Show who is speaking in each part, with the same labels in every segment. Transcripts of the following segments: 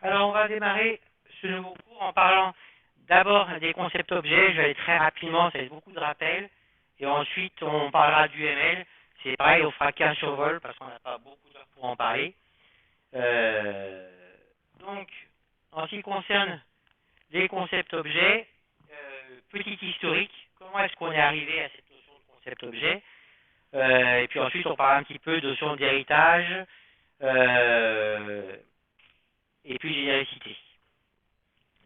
Speaker 1: Alors, on va démarrer ce nouveau cours en parlant d'abord des concepts objets. Je vais aller très rapidement, ça va être beaucoup de rappels. Et ensuite, on parlera du ML. C'est pareil, on fera qu'un survol parce qu'on n'a pas beaucoup d'heures pour en parler. Euh, donc, en ce qui concerne les concepts objets, petit historique, comment est-ce qu'on est arrivé à cette notion de concept objet. Et puis ensuite, on parlera un petit peu de notion d'héritage et puis généricité,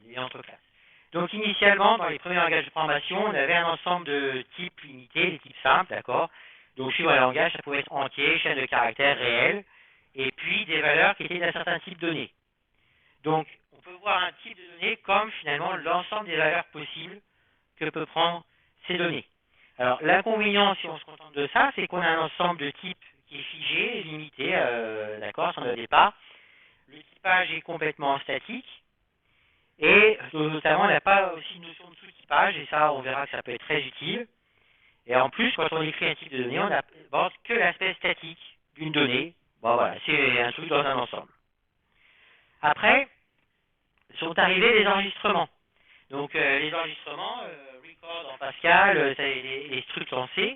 Speaker 1: les entreclasses. Donc initialement, dans les premiers langages de programmation, on avait un ensemble de types limités, des types simples, d'accord. Donc suivant le langage, ça pouvait être entier, chaîne de caractères, réel, et puis des valeurs qui étaient d'un certain type donné. Donc on peut voir un type de données comme finalement l'ensemble des valeurs possibles que peut prendre ces données. Alors l'inconvénient, si on se contente de ça, c'est qu'on a un ensemble de types qui est figé, limité, d'accord, sans le départ. Le typage est complètement statique. Et notamment, il n'y a pas aussi une notion de sous-typage, et ça, on verra que ça peut être très utile. Et en plus, quand on écrit un type de donnée, on n'aborde que l'aspect statique d'une donnée. Bon, voilà, c'est un truc dans un ensemble. Après, sont arrivés les enregistrements. Donc, les enregistrements, record en Pascal, les structures en C,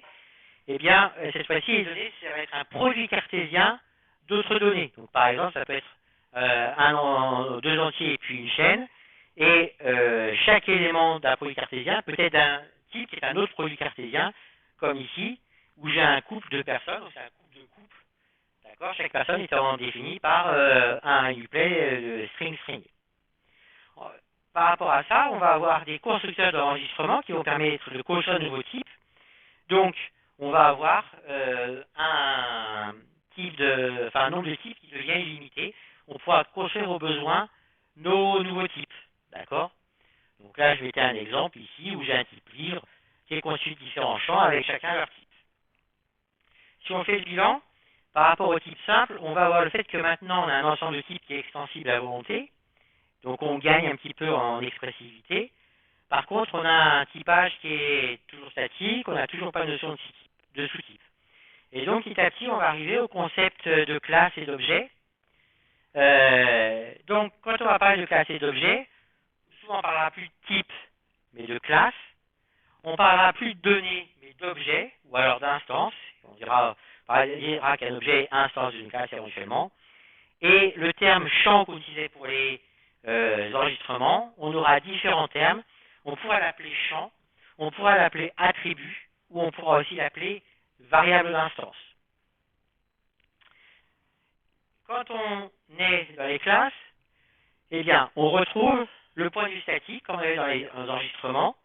Speaker 1: eh bien, cette fois-ci, les données, ça va être un produit cartésien d'autres données. Donc, par exemple, ça peut être deux entiers et puis une chaîne. Et chaque élément d'un produit cartésien peut être d'un type qui est un autre produit cartésien, comme ici, où j'ai un couple de personnes, donc c'est un couple de couples. D'accord. Chaque personne étant définie par un uplay string. Par rapport à ça, on va avoir des constructeurs d'enregistrement qui vont permettre de cocher un nouveau type. Donc, on va avoir un nombre de types qui devient illimité. On pourra construire au besoin nos nouveaux types. D'accord. Donc là, je vais mettre un exemple ici où j'ai un type livre qui est constitué de différents champs avec chacun leur type. Si on fait le bilan, par rapport au type simple, on va avoir le fait que maintenant on a un ensemble de types qui est extensible à volonté. Donc on gagne un petit peu en expressivité. Par contre, on a un typage qui est toujours statique, on n'a toujours pas de notion de sous-type. Et donc petit à petit, on va arriver au concept de classe et d'objet. Donc quand on va parler de classe et d'objet, souvent on ne parlera plus de type, mais de classe. On ne parlera plus de données, mais d'objets, ou alors d'instances. On dira qu'un objet est instance d'une classe éventuellement. Et le terme champ qu'on utilisait pour les enregistrements, on aura différents termes. On pourra l'appeler champ, on pourra l'appeler attribut, ou on pourra aussi l'appeler variable d'instance. Quand on est dans les classes, eh bien, on retrouve le point de vue statique, comme on avait dans les enregistrements,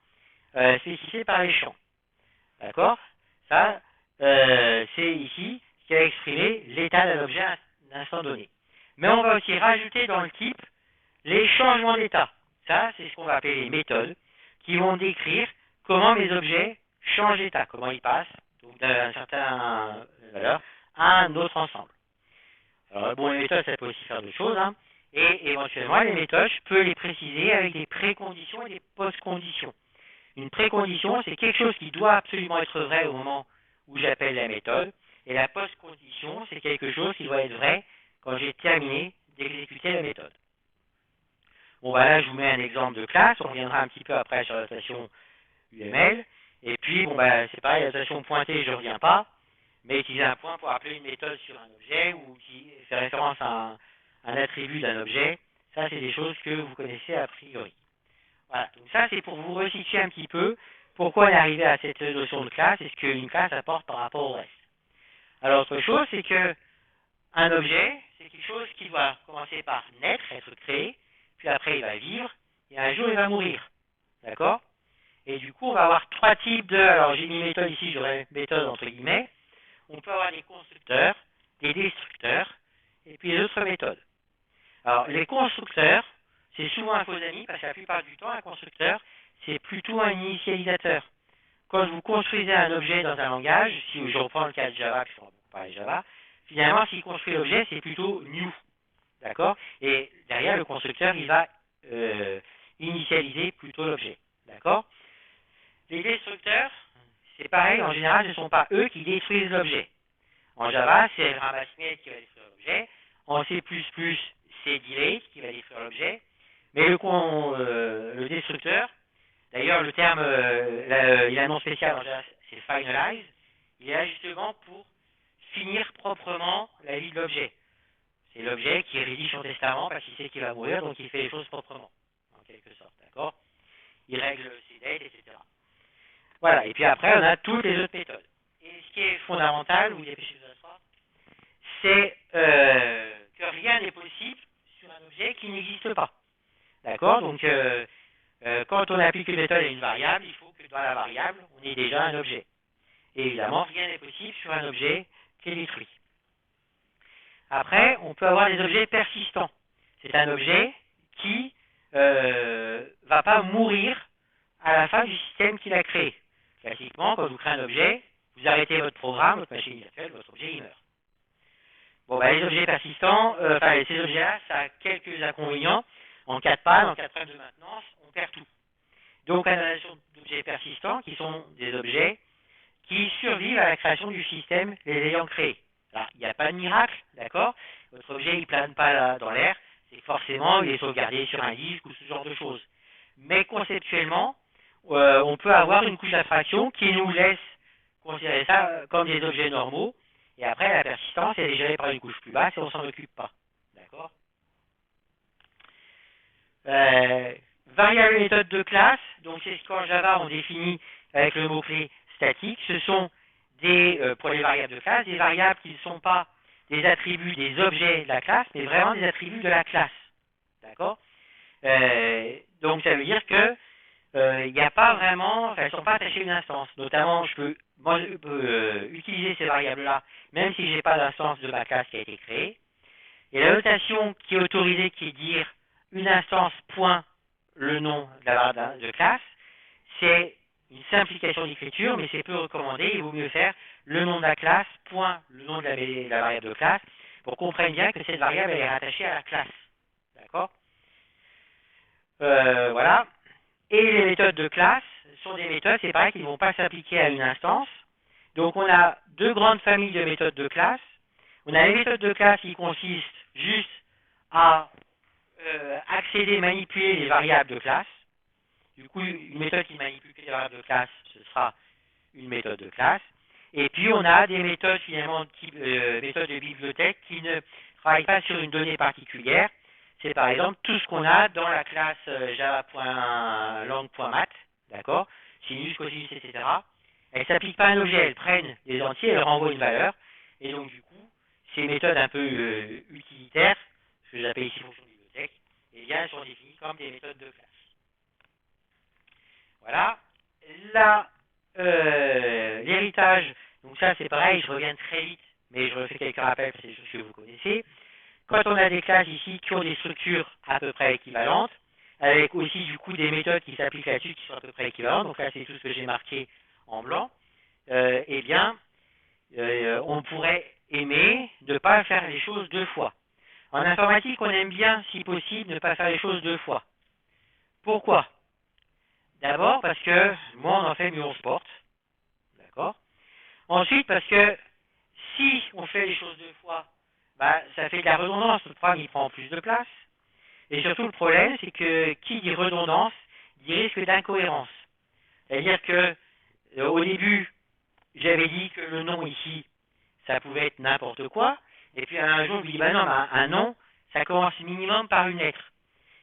Speaker 1: spécifié par les champs. D'accord. Ça, c'est ici ce qui va exprimer l'état d'un objet à un instant donné. Mais on va aussi rajouter dans le type les changements d'état. Ça, c'est ce qu'on va appeler les méthodes, qui vont décrire comment mes objets changent d'état, comment ils passent d'un certain valeur à un autre ensemble. Alors, bon, les méthodes, ça peut aussi faire d'autres choses, hein, et éventuellement, les méthodes, je peux les préciser avec des préconditions et des post-conditions. Une précondition, c'est quelque chose qui doit absolument être vrai au moment où j'appelle la méthode, et la post-condition, c'est quelque chose qui doit être vrai quand j'ai terminé d'exécuter la méthode. Bon, bah là, je vous mets un exemple de classe, on reviendra un petit peu après sur la notation UML, et puis, bon, bah, c'est pareil, la notation pointée, je ne reviens pas, mais utiliser un point pour appeler une méthode sur un objet, ou qui fait référence à un attribut d'un objet, ça, c'est des choses que vous connaissez a priori. Voilà, donc ça, c'est pour vous resituer un petit peu pourquoi on est arrivé à cette notion de classe et ce qu'une classe apporte par rapport au reste. Alors, autre chose, c'est que un objet, c'est quelque chose qui doit commencer par naître, être créé, puis après il va vivre, et un jour il va mourir. D'accord? Et du coup, on va avoir trois types de... Alors, j'ai mis méthode ici, j'aurais méthode entre guillemets. On peut avoir des constructeurs, des destructeurs, et puis les autres méthodes. Alors, les constructeurs, c'est souvent un faux ami, parce que la plupart du temps, un constructeur, c'est plutôt un initialisateur. Quand vous construisez un objet dans un langage, si je reprends le cas de Java, puisqu'on va parler de Java, finalement, s'il construit l'objet, c'est plutôt new. D'accord? Et derrière, le constructeur, il va initialiser plutôt l'objet. D'accord? Les destructeurs, c'est pareil, en général, ce ne sont pas eux qui détruisent l'objet. En Java, c'est Ramasmith qui va détruire l'objet. En C++, c'est Delete qui va détruire l'objet, mais le destructeur, d'ailleurs le terme, il a un nom spécial, c'est finalize, il est là justement pour finir proprement la vie de l'objet. C'est l'objet qui rédige son testament parce qu'il sait qu'il va mourir, donc il fait les choses proprement, en quelque sorte, d'accord? Il règle ses dettes, etc. Voilà, et puis après, on a toutes les autres méthodes. Et ce qui est fondamental, vous dépêchez de s'asseoir, c'est que rien n'est possible sur un objet qui n'existe pas. D'accord? Donc, quand on applique une méthode à une variable, il faut que dans la variable, on ait déjà un objet. Et évidemment, rien n'est possible sur un objet qui est détruit. Après, on peut avoir des objets persistants. C'est un objet qui va pas mourir à la fin du système qu'il a créé. Classiquement, quand vous créez un objet, vous arrêtez votre programme, votre machine virtuelle, votre objet il meurt. Bon, bah, les objets persistants, ces objets-là, ça a quelques inconvénients. En cas de panne, en cas de problème de maintenance, on perd tout. Donc, on a la notion d'objets persistants qui sont des objets qui survivent à la création du système les ayant créés. Alors, il n'y a pas de miracle, d'accord? Votre objet, il plane pas là, dans l'air, c'est que forcément, il est sauvegardé sur un disque ou ce genre de choses. Mais conceptuellement, on peut avoir une couche d'abstraction qui nous laisse considérer ça comme des objets normaux. Et après, la persistance, elle est gérée par une couche plus basse et on s'en occupe pas. D'accord? Variable et méthode de classe, donc c'est ce qu'en Java on définit avec le mot-clé statique. Ce sont pour les variables de classe, des variables qui ne sont pas des attributs des objets de la classe, mais vraiment des attributs de la classe. D'accord? Donc ça veut dire que il n'y a pas vraiment, elles ne sont pas attachées à une instance. Notamment, je peux utiliser ces variables-là, même si je n'ai pas d'instance de ma classe qui a été créée. Et la notation qui est autorisée, qui est dire une instance point le nom de classe, c'est une simplification d'écriture, mais c'est peu recommandé. Il vaut mieux faire le nom de la classe point le nom de la variable de classe pour qu'on comprenne bien que cette variable elle est rattachée à la classe. D'accord? Voilà. Et les méthodes de classe sont des méthodes, c'est pareil, qui ne vont pas s'appliquer à une instance. Donc on a deux grandes familles de méthodes de classe. On a les méthodes de classe qui consistent juste à accéder, manipuler les variables de classe. Du coup, une méthode qui manipule les variables de classe, ce sera une méthode de classe. Et puis on a des méthodes finalement type méthode de bibliothèque qui ne travaillent pas sur une donnée particulière. C'est par exemple tout ce qu'on a dans la classe java.lang.mat, d'accord, sinus, cosinus, etc. Elles ne s'appliquent pas à un objet, elles prennent des entiers, elles renvoient une valeur. Et donc du coup, ces méthodes un peu utilitaires, ce que j'appelle ici fonction de bibliothèque, eh bien, elles sont définies comme des méthodes de classe. Voilà. Là, l'héritage, donc ça c'est pareil, je reviens très vite, mais je refais quelques rappels, c'est des choses que vous connaissez. Quand on a des classes ici qui ont des structures à peu près équivalentes, avec aussi du coup des méthodes qui s'appliquent là-dessus qui sont à peu près équivalentes, donc là c'est tout ce que j'ai marqué en blanc, eh bien, on pourrait aimer de ne pas faire les choses deux fois. En informatique, on aime bien, si possible, ne pas faire les choses deux fois. Pourquoi? D'abord parce que moins on en fait, mieux on se porte. D'accord? Ensuite, parce que si on fait les choses deux fois, bah, ça fait de la redondance. Le programme il prend plus de place. Et surtout, le problème, c'est que qui dit redondance dit risque d'incohérence. C'est-à-dire que au début, j'avais dit que le nom ici, ça pouvait être n'importe quoi. Et puis un jour, je me dis, bah non, bah, un nom, ça commence minimum par une lettre.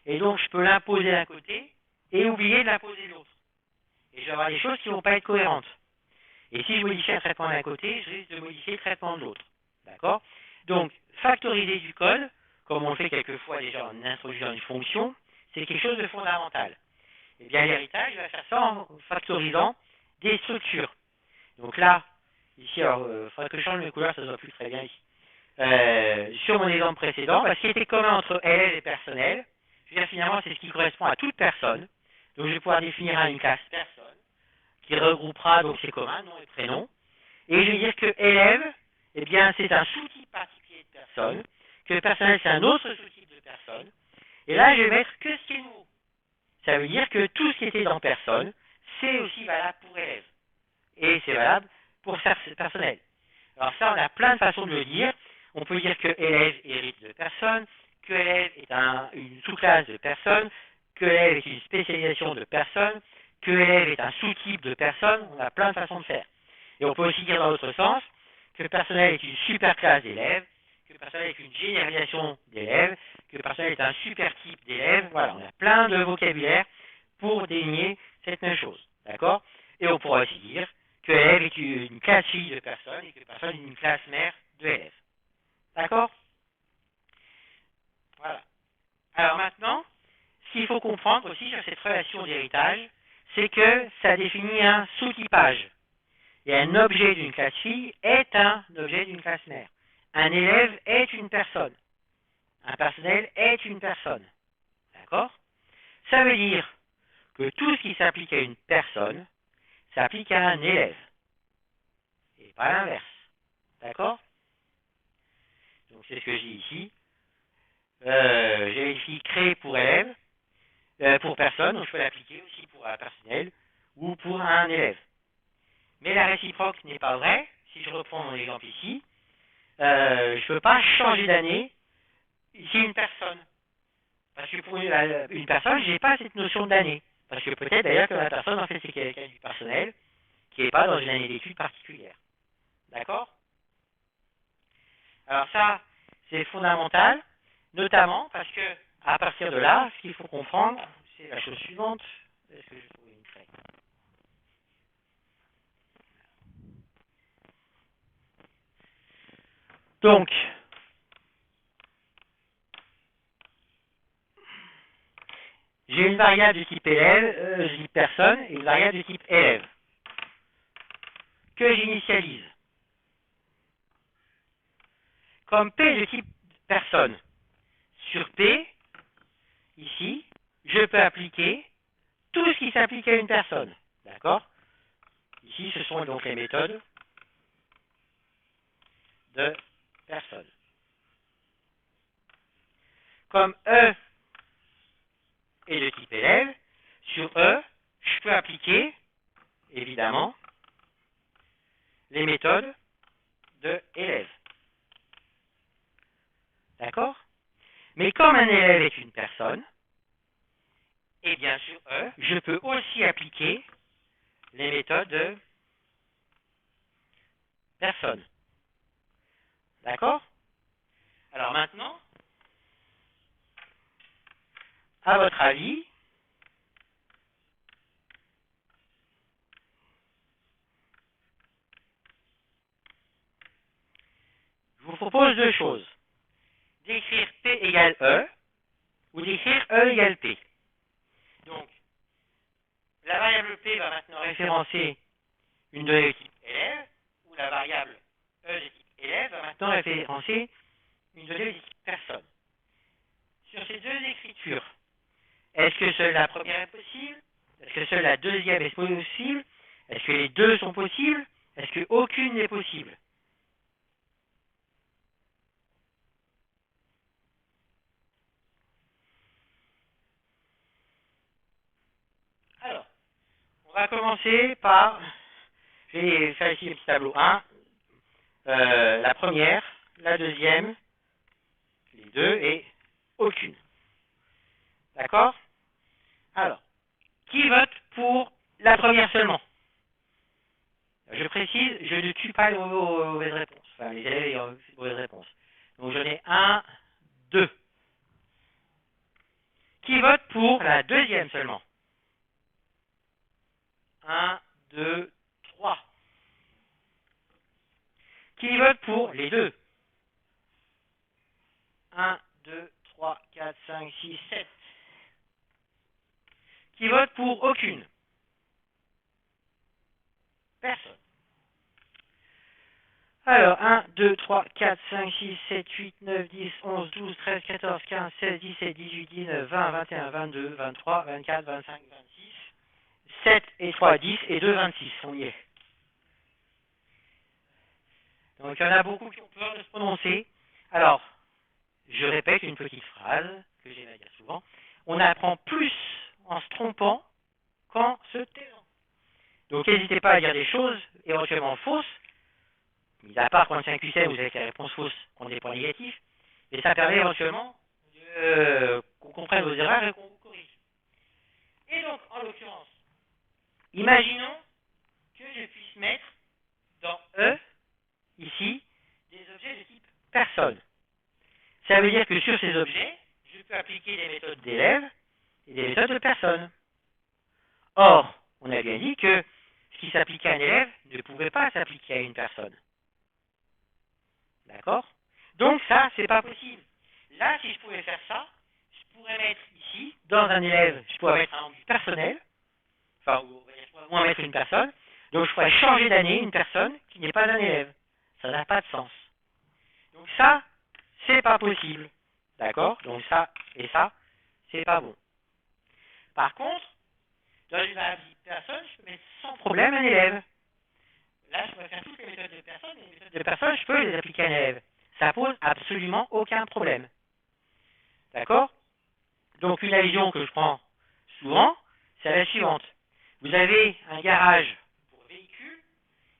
Speaker 1: Et donc, je peux l'imposer d'un côté et oublier de l'imposer de l'autre. Et je vais avoir des choses qui ne vont pas être cohérentes. Et si je modifie un traitement d'un côté, je risque de modifier le traitement de l'autre. D'accord? Donc, factoriser du code, comme on le fait quelquefois déjà en introduisant une fonction, c'est quelque chose de fondamental. Et bien, l'héritage va faire ça en factorisant des structures. Donc là, ici, alors, il faudrait que je change mes couleurs, ça ne se voit plus très bien ici. Sur mon exemple précédent, ce qui était commun entre élève et personnel, je veux dire, finalement, c'est ce qui correspond à toute personne. Donc, je vais pouvoir définir une classe personne, qui regroupera donc ses communs, nom et prénom. Et je vais dire que élève, eh bien, c'est un sous-type particulier de personne, que personnel, c'est un autre sous-type de personne. Et là, je vais mettre que ce qui est nouveau. Ça veut dire que tout ce qui était dans personne, c'est aussi valable pour élève. Et c'est valable pour personnel. Alors ça, on a plein de façons de le dire. On peut dire que élève hérite de personne, que élève est une sous-classe de personne, que élève est une spécialisation de personne, que élève est un sous-type de personne. On a plein de façons de faire. Et on peut aussi dire dans l'autre sens que personnel est une super classe d'élèves, que personnel est une généralisation d'élèves, que personnel est un super type d'élèves. Voilà, on a plein de vocabulaire pour désigner cette même chose. D'accord? Et on pourra aussi dire que élève est une classe fille de personnes et que personne est une classe mère de élèves. D'accord? Voilà. Alors maintenant, ce qu'il faut comprendre aussi sur cette relation d'héritage, c'est que ça définit un sous-typage. Et un objet d'une classe fille est un objet d'une classe mère. Un élève est une personne. Un personnel est une personne. D'accord? Ça veut dire que tout ce qui s'applique à une personne s'applique à un élève. Et pas l'inverse. D'accord? Donc c'est ce que je dis ici. J'ai vérifié créé pour élève, pour personne, donc je peux l'appliquer aussi pour un personnel ou pour un élève. Mais la réciproque n'est pas vraie. Si je reprends mon exemple ici, je ne peux pas changer d'année ici une personne. Parce que pour une personne, je n'ai pas cette notion d'année. Parce que peut-être d'ailleurs que la personne, en fait, c'est quelqu'un du personnel qui n'est pas dans une année d'études particulière. D'accord? Alors ça, c'est fondamental, notamment parce que à partir de là, ce qu'il faut comprendre, c'est la chose suivante. Est-ce que je trouve une feuille? Donc, j'ai une variable de type élève, je dis personne, et une variable de type élève, que j'initialise. Comme P de type personne, sur P, ici, je peux appliquer tout ce qui s'applique à une personne. D'accord? Ici, ce sont donc les méthodes de personne. Comme E est de type élève, sur E, je peux appliquer, évidemment, les méthodes de élève. D'accord? Mais comme un élève est une personne, et bien sur E, je peux aussi appliquer les méthodes de personne. D'accord? Alors maintenant, à votre avis, je vous propose deux choses. D'écrire P égale E, ou d'écrire E égale P. Donc, la variable P va maintenant référencer une donnée de type élève, ou la variable E de type élève va maintenant référencer une donnée de type personne. Sur ces deux écritures, est-ce que seule la première est possible? Est-ce que seule la deuxième est possible? Est-ce que les deux sont possibles? Est-ce qu'aucune n'est possible? Alors, on va commencer par, je vais faire ici le petit tableau 1, la première, la deuxième, les deux et aucune. D'accord? Alors, qui vote pour la première seulement? Je précise, je ne tue pas les mauvaises réponses. Enfin, les élèves ayant fait de mauvaises réponses. Donc j'en ai 1, 2. Qui vote pour la deuxième seulement? 1, 2, 3. Qui vote pour les deux? 1, 2, 3, 4, 5, 6, 7. Qui vote pour aucune? Personne. Alors, 1, 2, 3, 4, 5, 6, 7, 8, 9, 10, 11, 12, 13, 14, 15, 16, 17, 18, 19, 20, 21, 22, 23, 24, 25, 26, 7 et 3, 10 et 2, 26. On y est. Donc, il y en a beaucoup qui ont peur de se prononcer. Alors, je répète une petite phrase que j'aime à dire souvent. On apprend plus en se trompant qu'en se taisant. Donc, n'hésitez pas à dire des choses éventuellement fausses, mis à part quand c'est un QCM, vous avez que la réponse fausse, on a des points négatifs, mais ça permet éventuellement qu'on comprenne vos erreurs et qu'on vous corrige. Et donc, en l'occurrence, imaginons que je puisse mettre dans E, ici, des objets de type personne. Ça veut dire que sur ces objets, je peux appliquer des méthodes d'élèves et des méthodes de personne. Or, on a bien dit que ce qui s'appliquait à un élève ne pouvait pas s'appliquer à une personne. D'accord? Donc ça, c'est pas possible. Là, si je pouvais faire ça, je pourrais mettre ici, dans un élève, je pourrais mettre un nom du personnel, enfin, je pourrais au moins mettre une personne, donc je pourrais changer d'année une personne qui n'est pas un élève. Ça n'a pas de sens. Donc ça, c'est pas possible. D'accord? Donc ça et ça, c'est pas bon. Par contre, dans une variable personne, je peux mettre sans problème un élève. Là, je pourrais faire toutes les méthodes de personne, et les méthodes de personne, je peux les appliquer à un élève. Ça pose absolument aucun problème. D'accord? Donc une allusion que je prends souvent, c'est la suivante. Vous avez un garage pour véhicule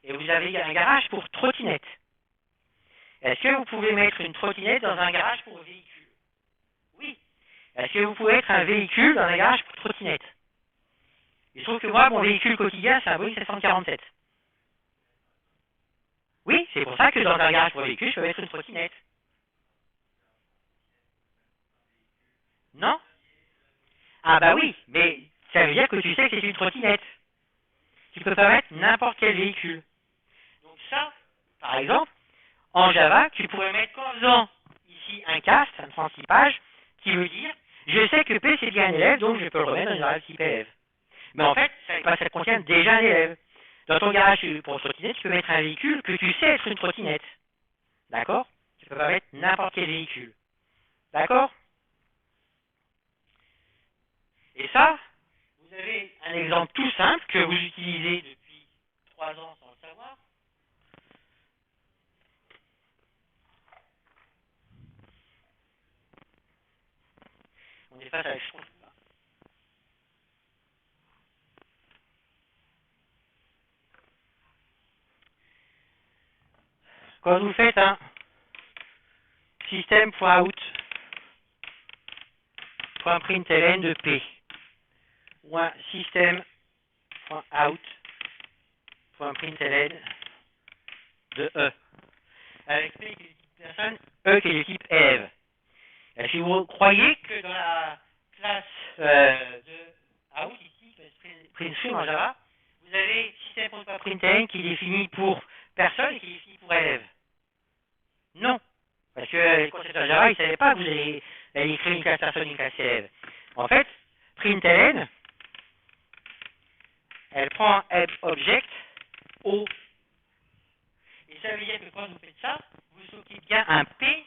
Speaker 1: et vous avez un garage pour trottinette. Est-ce que vous pouvez mettre une trottinette dans un garage pour véhicule? Oui. Est-ce que vous pouvez mettre un véhicule dans un garage pour trottinette? Il se trouve que moi, mon véhicule quotidien, c'est un Boeing 747. Oui, c'est pour ça que dans un garage pour véhicule, je peux mettre une trottinette. Non? Ah bah oui, mais ça veut dire que tu sais que c'est une trottinette. Tu peux pas mettre n'importe quel véhicule. Donc ça, par exemple, en Java, tu pourrais mettre en faisant ici un cast, un transtypage, qui veut dire je sais que P c'est bien un élève, donc je peux le remettre dans une variable type élève. Mais en fait, ça contient déjà un élève. Dans ton garage pour trottinette, tu peux mettre un véhicule que tu sais être une trottinette. D'accord? Tu peux pas mettre n'importe quel véhicule. D'accord? Et ça, vous avez un exemple tout simple que vous utilisez depuis 3 ans sans le savoir. On est face à la chose. Quand vous faites un système.out.println de P ou un système.out.println de E, avec P qui est du type personne, E qui est du type élève. Est-ce que vous croyez que dans la classe de out, ici, printstream en Java, vous avez système.println qui est défini pour personne et qui est défini pour élève? Non. Parce que les concepteurs Java, ils ne savaient pas que vous allez écrire une classe personne et une classe élève. En fait, println, elle prend un object O. Et ça veut dire que quand vous faites ça, vous stockez bien un P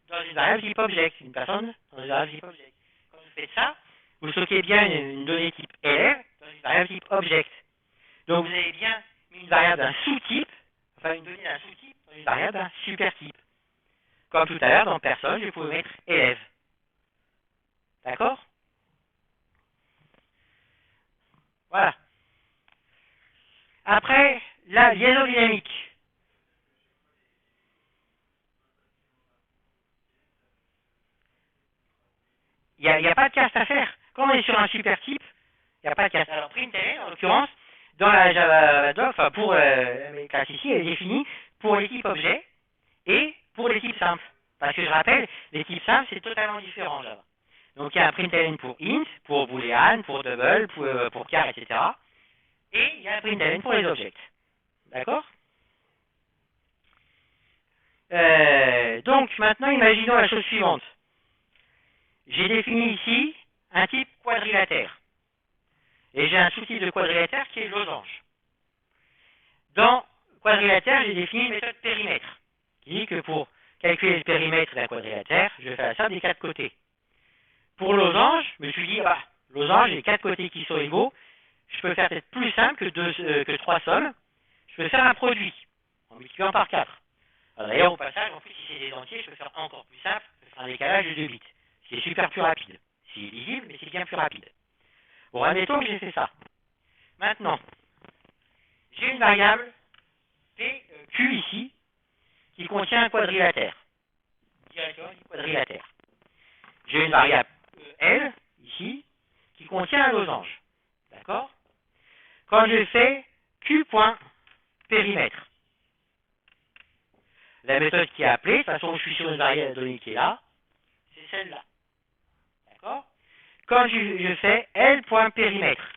Speaker 1: dans une variable type object, une personne dans une variable type object. Quand vous faites ça, vous stockez bien une donnée type élève dans une variable type object. Donc vous avez bien mis une variable d'un sous-type, enfin une donnée d'un sous-type dans une variable d'un super-type. Comme tout à l'heure, dans personne, je pouvais mettre élève. D'accord? Voilà. Après, la liaison dynamique. Il n'y a pas de cast à faire. Quand on est sur un super type, il n'y a pas de cast. Alors, println, en l'occurrence, dans la Java doc, enfin pour les classes ici, elle est définie pour les types objets et pour les types simples. Parce que je rappelle, les types simples, c'est totalement différent en Java. Donc il y a un println pour int, pour boolean, pour double, pour char, etc. Et il y a un println pour les objets. D'accord? Donc maintenant, imaginons la chose suivante. J'ai défini ici un type quadrilatère. Et j'ai un sous-type de quadrilatère qui est losange. Dans quadrilatère, j'ai défini une méthode périmètre, qui dit que pour calculer le périmètre d'un quadrilatère, je fais la somme des 4 côtés. Pour losange, je me suis dit, losange, j'ai 4 côtés qui sont égaux, je peux faire peut-être plus simple que 3 sommes, je peux faire un produit, en multipliant par 4. D'ailleurs, au passage, en plus, si c'est des entiers, je peux faire encore plus simple, je peux faire un décalage de 2 bits. C'est super plus rapide. C'est lisible, mais c'est bien plus rapide. Bon, admettons que j'ai fait ça. Maintenant, j'ai une variable Q ici, qui contient un quadrilatère. Directement du quadrilatère. j'ai une variable L, ici, qui contient un losange. D'accord? Quand je fais Q.périmètre, la méthode qui est appelée, de toute façon, je suis sur une variable donnée qui est là, c'est celle-là. D'accord? Quand je fais L.périmètre,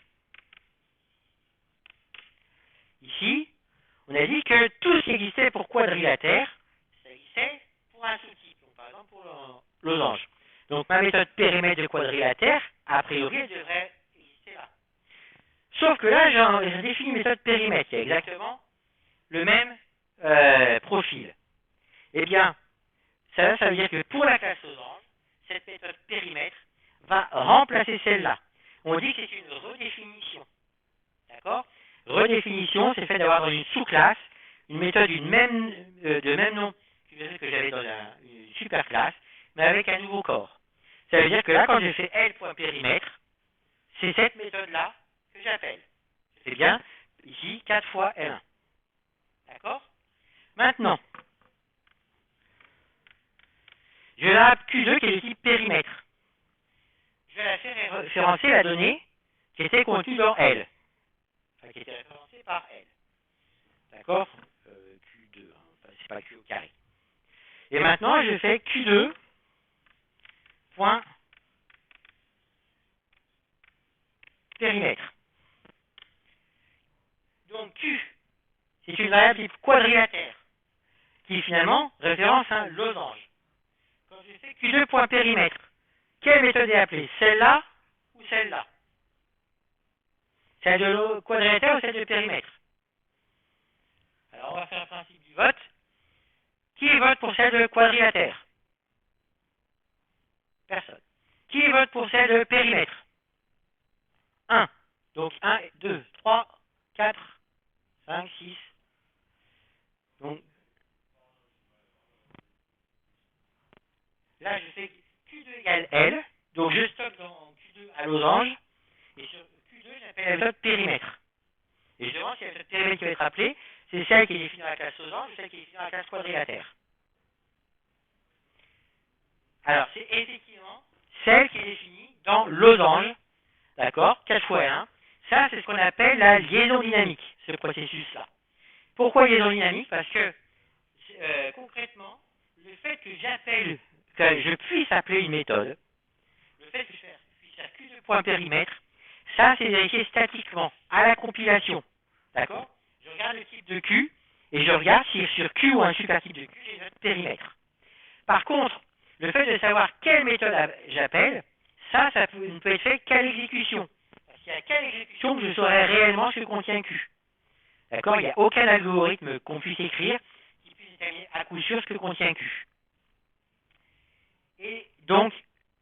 Speaker 1: ici, on a dit que tout ce qui existait pour quadrilatère, ça existait pour un sous-type, donc par exemple pour le losange. Donc ma méthode périmètre de quadrilatère, a priori, elle devrait exister là. Sauf que là, j'ai défini une méthode périmètre qui a exactement le même profil. Eh bien, ça veut dire que pour la classe losange, cette méthode périmètre va remplacer celle-là. On dit que c'est une redéfinition. D'accord? Redéfinition, c'est le fait d'avoir dans une sous-classe une méthode de même nom que j'avais dans une superclasse, mais avec un nouveau corps. Ça veut dire que là, quand j'ai fait L.périmètre, c'est cette méthode-là que j'appelle. C'est bien, ici, 4 fois L1. D'accord? Maintenant, je vais la Q2 qui est le type périmètre. Je vais la faire référencer la donnée qui était contenue dans L. Enfin, qui était référencée par L. D'accord? Q2, hein, c'est pas Q au carré. Et maintenant, je fais Q2 point périmètre. Donc Q, c'est une variable type quadrilatère qui finalement référence un losange. Quand je fais Q2 point périmètre, quelle méthode est appelée? Celle-là ou celle-là? Celle de quadrilatère ou celle de périmètre? Alors on va faire le principe du vote. Qui vote pour celle de quadrilatère? Personne. Qui vote pour celle de périmètre? 1. Donc 1, 2, 3, 4, 5, 6. Donc là je fais Q2 égale L. Donc je stocke dans Q2 à losange. Et sur Q2 j'appelle la méthode périmètre. Et je demande si la méthode périmètre qui va être appelée, c'est celle qui est définie dans la classe losange ou celle qui est définie dans la classe quadrilatère. Alors c'est effectivement celle qui est définie dans losange. D'accord? 4 fois 1. Ça, c'est ce qu'on appelle la liaison dynamique, ce processus-là. Pourquoi liaison dynamique? Parce que, concrètement, le fait que je puisse appeler une méthode, le fait que je puisse faire Q2.périmètre, ça, c'est vérifié statiquement, à la compilation. D'accord? Je regarde le type de Q, et je regarde si sur Q ou un supertype de Q, j'ai notre périmètre. Par contre, le fait de savoir quelle méthode j'appelle, ça ne peut être fait qu'à l'exécution. Parce qu'il n'y a qu'à l'exécution que je saurai réellement ce que contient Q. D'accord? Il n'y a aucun algorithme qu'on puisse écrire qui puisse déterminer à coup sûr ce que contient Q. Et donc,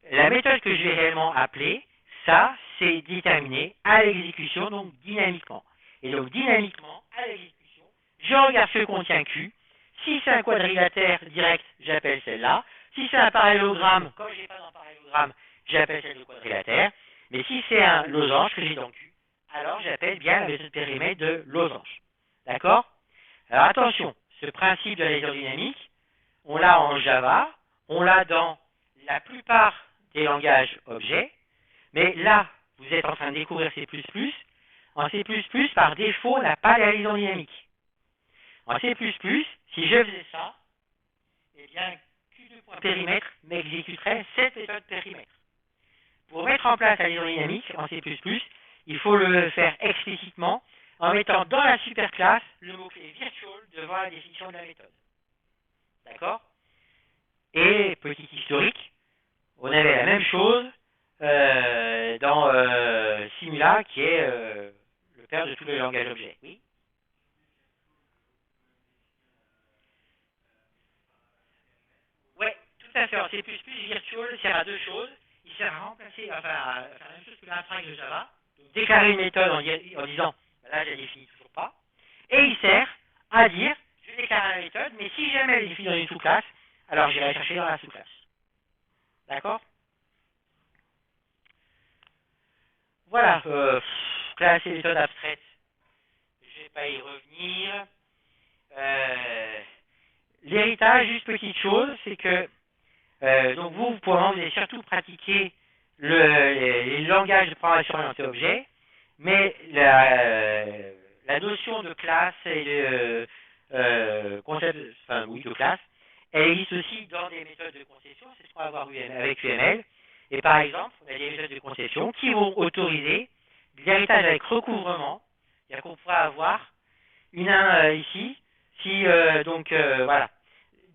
Speaker 1: la méthode que je vais réellement appeler, ça, c'est déterminé à l'exécution, donc dynamiquement. Et donc, dynamiquement, à l'exécution, je regarde ce que contient Q. Si c'est un quadrilatère direct, j'appelle celle-là. Si c'est un parallélogramme, comme je n'ai pas dans parallélogramme, j'appelle celle de quadrilatère. Mais si c'est un losange que j'ai dans Q, alors j'appelle bien la méthode périmètre de losange. D'accord? Alors attention, ce principe de la liaison dynamique, on l'a en Java, on l'a dans la plupart des langages objets, mais là, vous êtes en train de découvrir C++. En C++, par défaut, on n'a pas la liaison dynamique. En C++, si je faisais ça, eh bien, Q2.périmètre m'exécuterait cette méthode périmètre. Pour mettre en place la liaison dynamique en C++, il faut le faire explicitement en mettant dans la superclasse le mot-clé virtual devant la définition de la méthode. D'accord? Et, petit historique, on avait la même chose dans Simula, qui est le père de tous les langages objets. Oui? Ouais, tout à fait. En C++, virtual sert à deux choses. Il sert à remplacer, enfin, à faire la même chose que l'infrax de Java. Donc, déclarer une méthode en disant, là, je la définis toujours pas. Et il sert à dire, je déclare la méthode, mais si jamais elle est définie dans une sous-classe, alors j'irai chercher dans la sous-classe. D'accord? Voilà, classe et méthode abstraite. Je ne vais pas y revenir. L'héritage, juste petite chose, c'est que Donc vous, pour le moment, vous allez surtout pratiquer les langages de programmation orientée objet, mais la notion de classe et de concept, enfin oui, de classe, elle existe aussi dans des méthodes de conception, c'est ce qu'on va voir avec UML. Et par exemple, on a des méthodes de conception qui vont autoriser l'héritage avec recouvrement, c'est-à-dire qu'on pourra avoir ici, si voilà.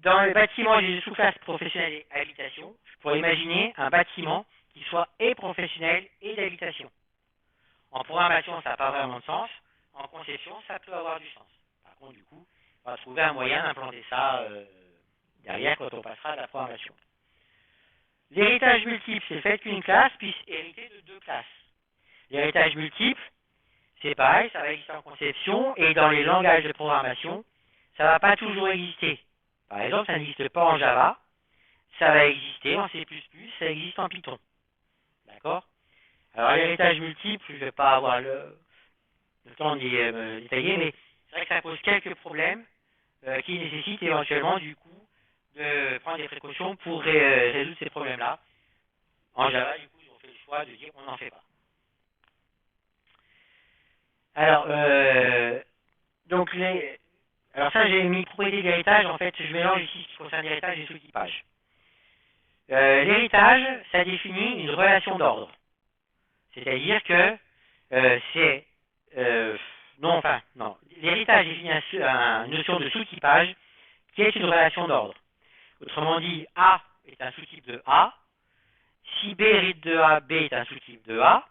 Speaker 1: Dans le bâtiment j'ai des sous-classes professionnelles et habitation, je pourrais imaginer un bâtiment qui soit et professionnel et d'habitation. En programmation, ça n'a pas vraiment de sens. En conception, ça peut avoir du sens. Par contre, du coup, on va trouver un moyen d'implanter ça derrière quand on passera à la programmation. L'héritage multiple, c'est le fait qu'une classe puisse hériter de deux classes. L'héritage multiple, c'est pareil, ça va exister en conception et dans les langages de programmation, ça ne va pas toujours exister. Par exemple, ça n'existe pas en Java, ça va exister en C++, ça existe en Python. D'accord? Alors l'héritage multiple, je ne vais pas avoir le temps d'y détailler, mais c'est vrai que ça pose quelques problèmes qui nécessitent éventuellement du coup de prendre des précautions pour résoudre ces problèmes-là. En Java, du coup, ils ont fait le choix de dire qu'on n'en fait pas. Alors, alors ça, j'ai mis propriété d'héritage. En fait, je mélange ici ce qui concerne l'héritage et sous-typage. L'héritage, ça définit une relation d'ordre. C'est-à-dire que c'est... non. L'héritage définit une notion de sous-typage qui est une relation d'ordre. Autrement dit, A est un sous-type de A. Si B hérite de A, B est un sous-type de A.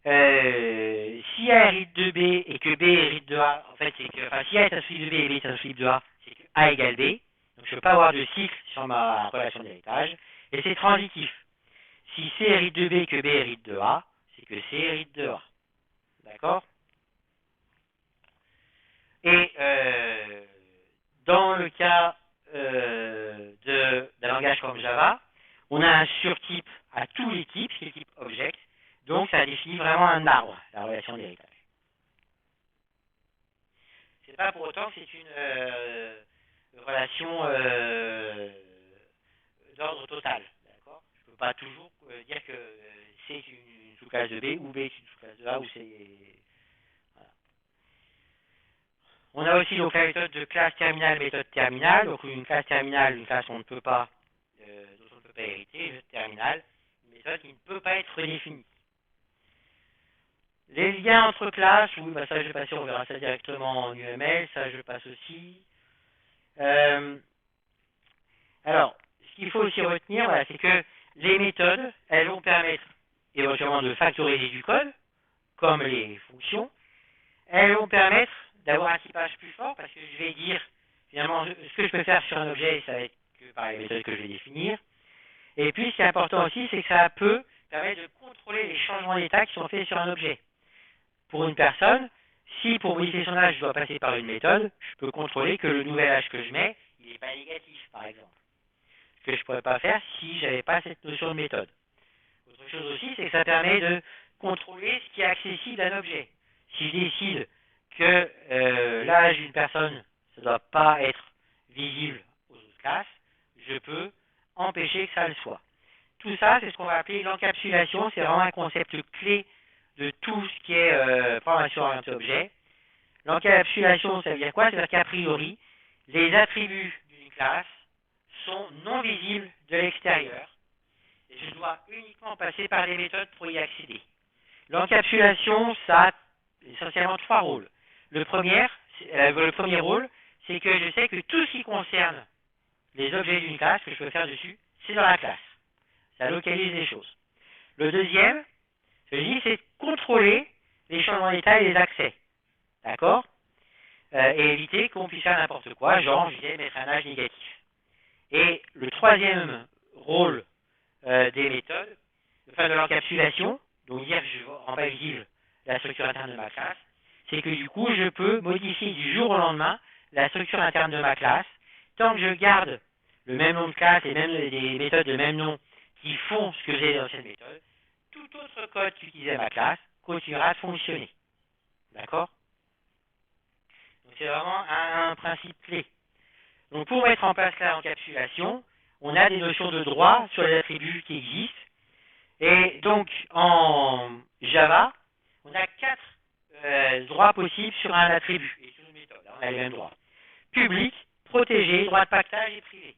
Speaker 1: Si A hérite de B et que B hérite de A, en fait, c'est que, enfin, si A est un sous-type de B et B est un sous-type de A, c'est que A égale B. Donc, je ne peux pas avoir de cycle sur ma relation d'héritage. Et c'est transitif. Si C hérite de B et que B hérite de A, c'est que C hérite de A. D'accord? Et dans le cas d'un langage comme Java, on a un surtype à tous les types, c'est le type object. Donc, ça définit vraiment un arbre, la relation d'héritage. C'est pas pour autant que c'est une relation d'ordre total. D'accord? Je ne peux pas toujours dire que C est une sous-classe de B ou B est une sous-classe de A ou C. Voilà. On a aussi donc la méthode de classe terminale, méthode terminale. Donc une classe terminale, une classe qu'on ne peut pas, dont on ne peut pas hériter, une terminale, une méthode qui ne peut pas être redéfinie. Les liens entre classes, oui, bah ça je vais passer, on verra ça directement en UML, ça je passe aussi. Alors, ce qu'il faut aussi retenir, voilà, c'est que les méthodes, elles vont permettre éventuellement de factoriser du code, comme les fonctions. Elles vont permettre d'avoir un typage plus fort, parce que je vais dire, finalement, ce que je peux faire sur un objet, ça va être que par les méthodes que je vais définir. Et puis, ce qui est important aussi, c'est que ça peut permettre de contrôler les changements d'état qui sont faits sur un objet. Pour une personne, si pour modifier son âge, je dois passer par une méthode, je peux contrôler que le nouvel âge que je mets, il n'est pas négatif, par exemple. Ce que je ne pourrais pas faire si je n'avais pas cette notion de méthode. Autre chose aussi, c'est que ça permet de contrôler ce qui est accessible à un objet. Si je décide que l'âge d'une personne, ça ne doit pas être visible aux autres classes, je peux empêcher que ça le soit. Tout ça, c'est ce qu'on va appeler l'encapsulation. C'est vraiment un concept clé de tout ce qui est programmation orientée objet. L'encapsulation, ça veut dire quoi? C'est-à-dire qu'a priori, les attributs d'une classe sont non visibles de l'extérieur. Et je dois uniquement passer par des méthodes pour y accéder. L'encapsulation, ça a essentiellement trois rôles. Le premier rôle, c'est que je sais que tout ce qui concerne les objets d'une classe que je peux faire dessus, c'est dans la classe. Ça localise les choses. Le deuxième, je dis, c'est contrôler les changements d'état et les accès. D'accord? Et éviter qu'on puisse faire n'importe quoi, genre, je disais, mettre un âge négatif. Et le troisième rôle des méthodes, enfin de l'encapsulation, donc dire que je rends pas visible la structure interne de ma classe, c'est que du coup, je peux modifier du jour au lendemain la structure interne de ma classe, tant que je garde le même nom de classe et même des méthodes de même nom qui font ce que j'ai dans cette méthode, tout autre code qui utilisait ma classe continuera de fonctionner. D'accord? Donc c'est vraiment un principe clé. Donc pour mettre en place l'encapsulation, on a des notions de droit sur les attributs qui existent. Et donc, en Java, on a 4 droits possibles sur un attribut et sur une méthode. On a les mêmes droits. Public, protégé, droit de pactage et privé.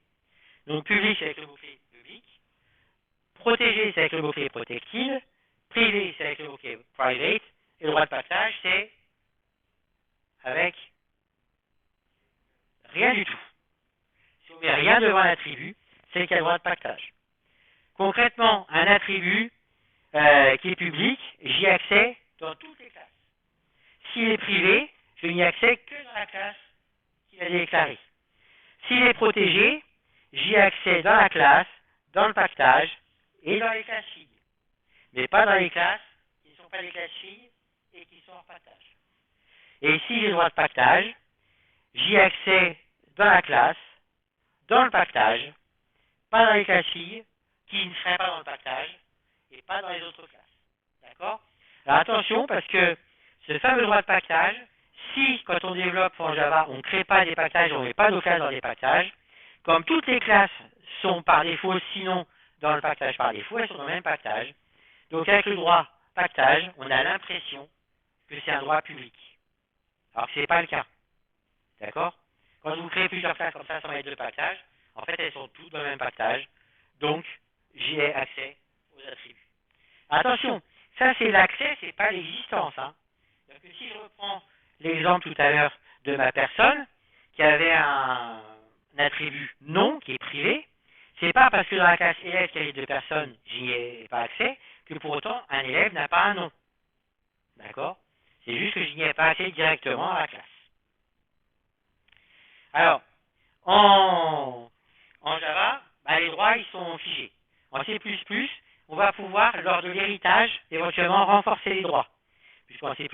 Speaker 1: Donc, public, c'est avec le mot-clé public. Protégé, c'est avec le mot-clé protected. Privé, c'est avec le mot-clé private. Et le droit de pactage, c'est avec rien du tout. Si on met rien devant un attribut, c'est qu'il y a le droit de pactage. Concrètement, un attribut qui est public, j'y ai accès dans toutes les classes. S'il est privé, je n'y ai accès que dans la classe qu'il a déclarée. S'il est protégé, j'y ai accès dans la classe, dans le pactage et dans les classes filles. Mais pas dans les classes qui ne sont pas des classes filles et qui sont hors pactage. Et si j'ai le droit de pactage, j'y ai accès dans la classe, dans le pactage, pas dans les classes filles, qui ne seraient pas dans le pactage, et pas dans les autres classes. D'accord? Alors attention, parce que ce fameux droit de pactage, si, quand on développe en Java, on ne crée pas des pactages, on ne met pas nos classes dans des pactages, comme toutes les classes sont par défaut, sinon dans le pactage par défaut, elles sont dans le même pactage. Donc avec le droit pactage, on a l'impression que c'est un droit public. Alors que ce n'est pas le cas. D'accord? Quand vous créez plusieurs classes comme ça sans mettre de pactage, en fait elles sont toutes dans le même pactage. Donc j'y ai accès aux attributs. Attention, ça c'est l'accès, c'est pas l'existence. Hein. Donc si je reprends l'exemple tout à l'heure de ma personne qui avait un attribut nom qui est privé, c'est pas parce que dans la classe élève qui a 2 personnes, j'y ai pas accès, que pour autant un élève n'a pas un nom. D'accord? C'est juste que je n'y ai pas accès directement à la classe. Alors, en Java, les droits ils sont figés. En C++, on va pouvoir, lors de l'héritage, éventuellement renforcer les droits. Puisqu'en C++,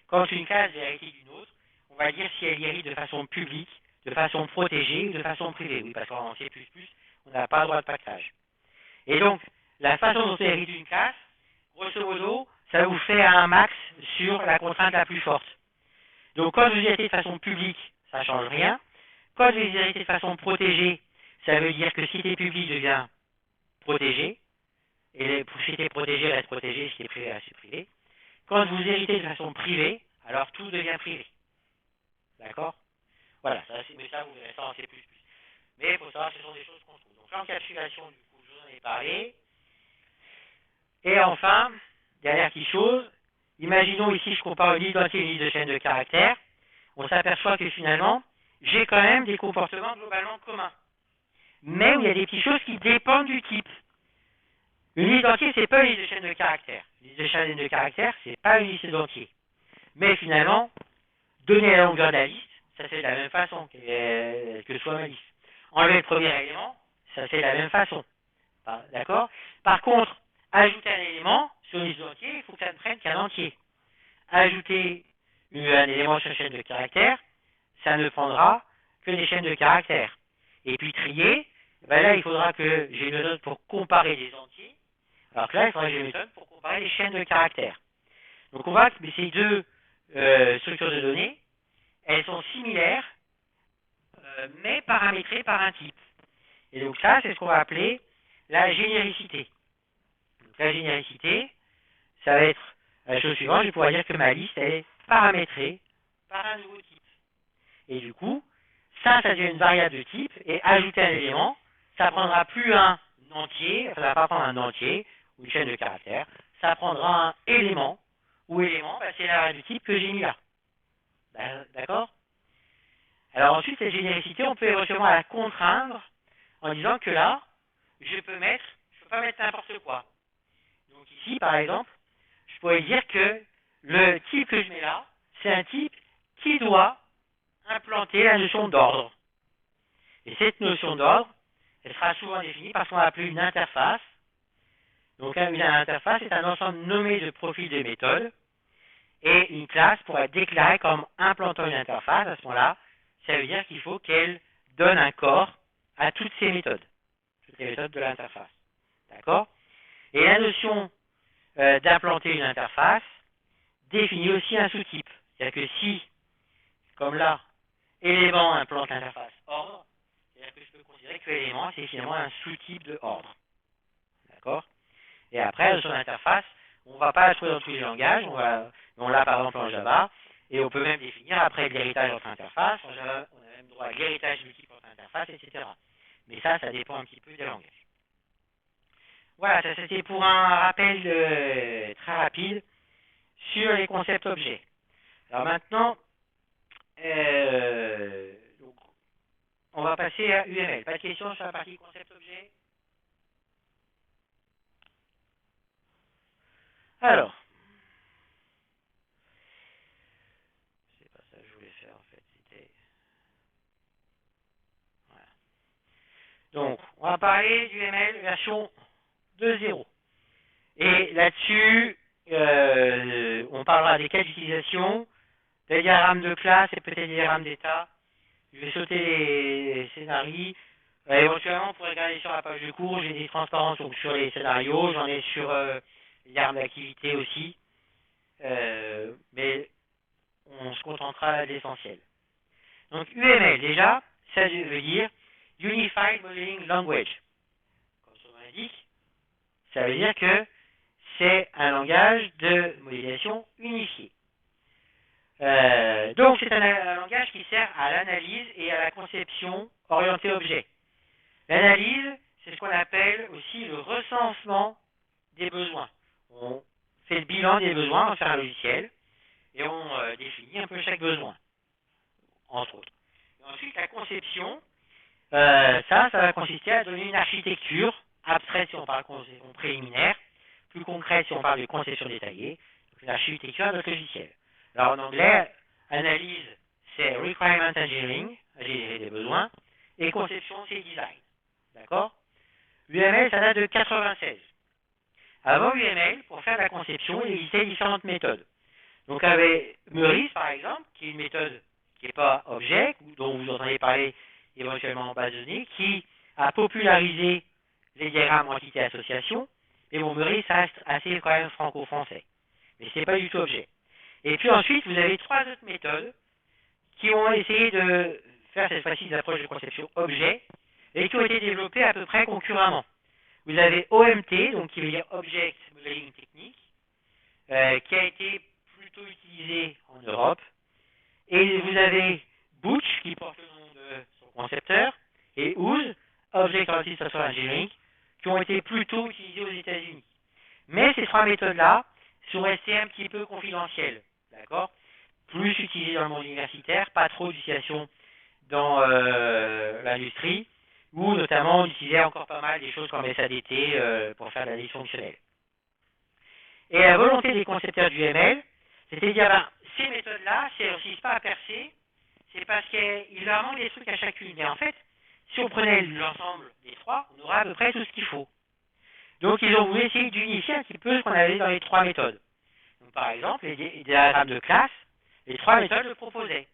Speaker 1: quand une classe est héritée d'une autre, on va dire si elle hérite de façon publique, de façon protégée ou de façon privée. Oui, parce qu'en C++, on n'a pas le droit de pactage. Et donc, la façon dont on hérite d'une classe, grosso modo, ça vous fait un max sur la contrainte la plus forte. Donc, quand vous héritez de façon publique, ça ne change rien. Quand vous héritez de façon protégée, ça veut dire que si t'es public devient protégé, et si t'es protégé reste protégé, si t'es privé reste privé. Quand vous héritez de façon privée, alors tout devient privé. D'accord? Voilà, mais ça vous verrez ça en C++. Mais il faut savoir que ce sont des choses qu'on trouve. Donc l'encapsulation, du coup, je vous en ai parlé. Et enfin, dernière petite chose, imaginons ici je compare une liste d'entiers et une liste de chaînes de caractères. On s'aperçoit que finalement, j'ai quand même des comportements globalement communs. Mais où il y a des petites choses qui dépendent du type. Une liste d'entiers, c'est pas une liste de chaînes de caractères. Une liste de chaînes de caractères, c'est pas une liste d'entiers. Mais finalement, donner la longueur de la liste, ça c'est de la même façon que soit ma liste. Enlever le premier élément, ça c'est de la même façon. D'accord? Par contre, ajouter un élément sur une liste d'entiers, il faut que ça ne prenne qu'un entier. Ajouter un élément sur une chaîne de caractères, ça ne prendra que des chaînes de caractères. Et puis trier, là il faudra que j'ai une méthode pour comparer les entiers, alors que là il faudra que j'ai une méthode pour comparer les chaînes de caractères. Donc on voit que ces deux structures de données, elles sont similaires, mais paramétrées par un type. Et donc ça, c'est ce qu'on va appeler la généricité. Donc la généricité, ça va être la chose suivante, je vais pouvoir dire que ma liste elle est paramétrée par un nouveau type. Et du coup, ça devient une variable de type, et ajouter un élément, ça prendra plus un entier, ça ne va pas prendre un entier, ou une chaîne de caractères, ça prendra un élément, ou élément, c'est la variable de type que j'ai mis là. D'accord? Alors ensuite, cette généricité, on peut éventuellement la contraindre en disant que là, je peux pas mettre n'importe quoi. Donc ici, par exemple, je pourrais dire que le type que je mets là, c'est un type qui doit implanter la notion d'ordre. Et cette notion d'ordre, elle sera souvent définie par ce qu'on va appeler une interface. Donc une interface est un ensemble nommé de profils de méthodes, et une classe pourrait être déclarée comme implantant une interface. À ce moment-là, ça veut dire qu'il faut qu'elle donne un corps à toutes ces méthodes de l'interface. D'accord? Et la notion d'implanter une interface définit aussi un sous-type. C'est-à-dire que si, comme là, élément implante l'interface ordre, C'est-à-dire que je peux considérer que l'élément, c'est finalement un sous-type de ordre. D'accord? Et après, sur l'interface, on ne va pas la trouver dans tous les langages, on l'a par exemple en Java, et on peut même définir après l'héritage entre interfaces. En Java, on a même droit à l'héritage du type entre interfaces, etc. Mais ça dépend un petit peu des langages. Voilà, ça c'était pour un rappel très rapide sur les concepts objets. Alors maintenant, donc, on va passer à UML. Pas de questions sur la partie concept objet? Alors, c'est pas ça que je voulais faire en fait, c'était... Voilà. Donc, on va parler du UML version 2.0. Et là-dessus, on parlera des cas d'utilisation, des diagrammes de classe et peut-être des diagrammes d'état. Je vais sauter les scénarios. Éventuellement, on pourrait regarder sur la page de cours, j'ai des transparences donc, sur les scénarios, j'en ai sur les diagrammes d'activité aussi. Mais on se contentera de l'essentiel. Donc UML, déjà, ça veut dire Unified Modeling Language. Comme son nom l'indique, ça veut dire que c'est un langage de modélisation unifié. Donc c'est un langage qui sert à l'analyse et à la conception orientée objet. L'analyse, c'est ce qu'on appelle aussi le recensement des besoins. On fait le bilan des besoins, on fait un logiciel, et on définit un peu chaque besoin, entre autres. Et ensuite, la conception, ça va consister à donner une architecture abstraite si on parle de conception préliminaire, plus concrète si on parle de conception détaillée, donc une architecture de notre logiciel. Alors en anglais, analyse, c'est requirement engineering, ingénierie des besoins, et conception, c'est design. D'accord? UML, ça date de 96. Avant UML, pour faire la conception, il existait différentes méthodes. Donc, il y avait Meurice, par exemple, qui est une méthode qui n'est pas objet, dont vous entendez parler éventuellement en base de données, qui a popularisé les diagrammes entité-association. Mais bon, Meurice reste assez quand même franco-français. Mais ce n'est pas du tout objet. Et puis ensuite, vous avez trois autres méthodes qui ont essayé de faire cette fois-ci des approches de conception objet et qui ont été développées à peu près concurremment. Vous avez OMT, donc qui veut dire Object Modeling Technique, qui a été plutôt utilisé en Europe. Et vous avez Butch, qui porte le nom de son concepteur, et Ooze, Object Oriented Software Engineering, qui ont été plutôt utilisés aux États-Unis. Mais ces trois méthodes-là sont restées un petit peu confidentielles, d'accord? Plus utilisées dans le monde universitaire, pas trop d'utilisation dans l'industrie, où notamment on utilisait encore pas mal des choses comme SADT pour faire de l'analyse fonctionnelle. Et la volonté des concepteurs du ML, c'était de dire, ben, ces méthodes-là, si elles ne réussissent pas à percer, c'est parce qu'il leur manque des trucs à chacune. Et en fait, si on prenait l'ensemble des trois, on aurait à peu près tout ce qu'il faut. Donc ils ont voulu essayer d'unifier un petit peu ce qu'on avait dans les trois méthodes. Donc, par exemple, les diagrammes de classe, les trois méthodes le proposaient.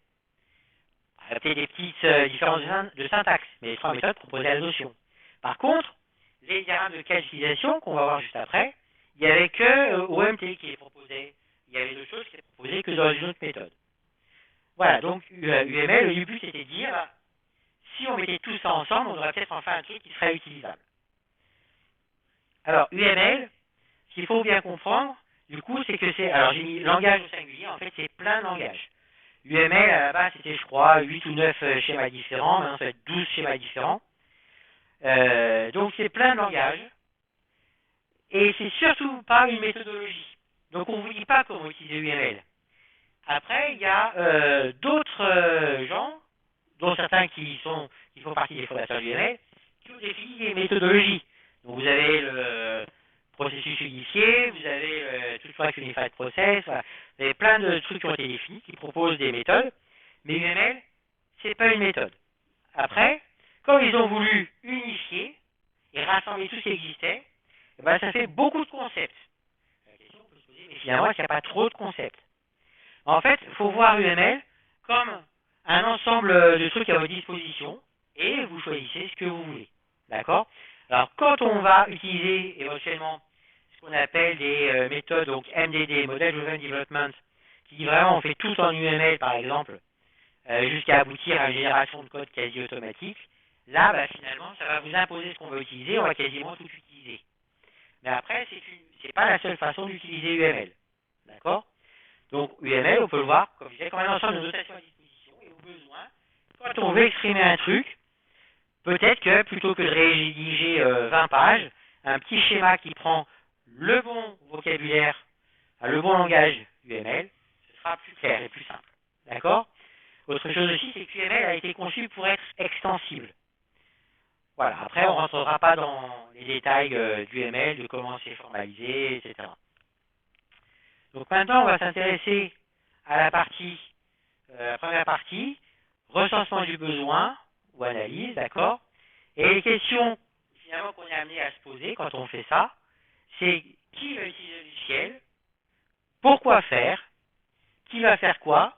Speaker 1: Il y a peut-être des petites différences de syntaxe, mais les trois méthodes proposaient la notion. Par contre, les diagrammes de cas d'utilisation, qu'on va voir juste après, il n'y avait que OMT qui les proposait. Il y avait d'autres choses qui les proposaient que dans une autre méthode. Voilà, donc UML, le but c'était de dire, si on mettait tout ça ensemble, on aurait peut-être enfin un truc qui serait utilisable. Alors, UML, ce qu'il faut bien comprendre, du coup, c'est que c'est, alors j'ai mis langage au singulier, en fait, c'est plein de langages. UML, à la base, c'était, je crois, 8 ou 9 schémas différents, maintenant ça va être 12 schémas différents. Donc, c'est plein de langages. Et c'est surtout pas une méthodologie. Donc, on ne vous dit pas comment utiliser UML. Après, il y a d'autres gens, dont certains qui font partie des fondateurs du UML, qui ont défini des méthodologies. Donc, vous avez le processus unifié, vous avez tout ce Unified Process, voilà. Vous avez plein de trucs qui ont été définis, qui proposent des méthodes, mais UML, c'est pas une méthode. Après, comme ils ont voulu unifier et rassembler tout ce qui existait, ben, ça fait beaucoup de concepts. La question qu'on peut se poser, mais finalement, est-ce qu'il n'y a pas trop de concepts? En fait, il faut voir UML comme un ensemble de trucs à votre disposition et vous choisissez ce que vous voulez. D'accord? Alors, quand on va utiliser éventuellement ce qu'on appelle des méthodes, donc MDD, Model Driven Development, qui vraiment on fait tout en UML par exemple, jusqu'à aboutir à une génération de code quasi automatique, Là, bah, finalement, ça va vous imposer ce qu'on veut utiliser, on va quasiment tout utiliser. Mais après, c'est pas la seule façon d'utiliser UML. D'accord? Donc, UML, on peut le voir, comme je disais, comme un ensemble de notations à disposition, et au besoin, quand on veut exprimer un truc, peut-être que plutôt que de rédiger 20 pages, un petit schéma qui prend le bon vocabulaire, le bon langage UML, ce sera plus clair et plus simple. D'accord? Autre chose aussi, c'est que UML a été conçu pour être extensible. Voilà, après on ne rentrera pas dans les détails du UML, de comment c'est formalisé, etc. Donc maintenant, on va s'intéresser à la première partie, recensement du besoin ou analyse, d'accord? Et les questions finalement qu'on est amené à se poser quand on fait ça, c'est qui va utiliser le logiciel, pourquoi faire, qui va faire quoi,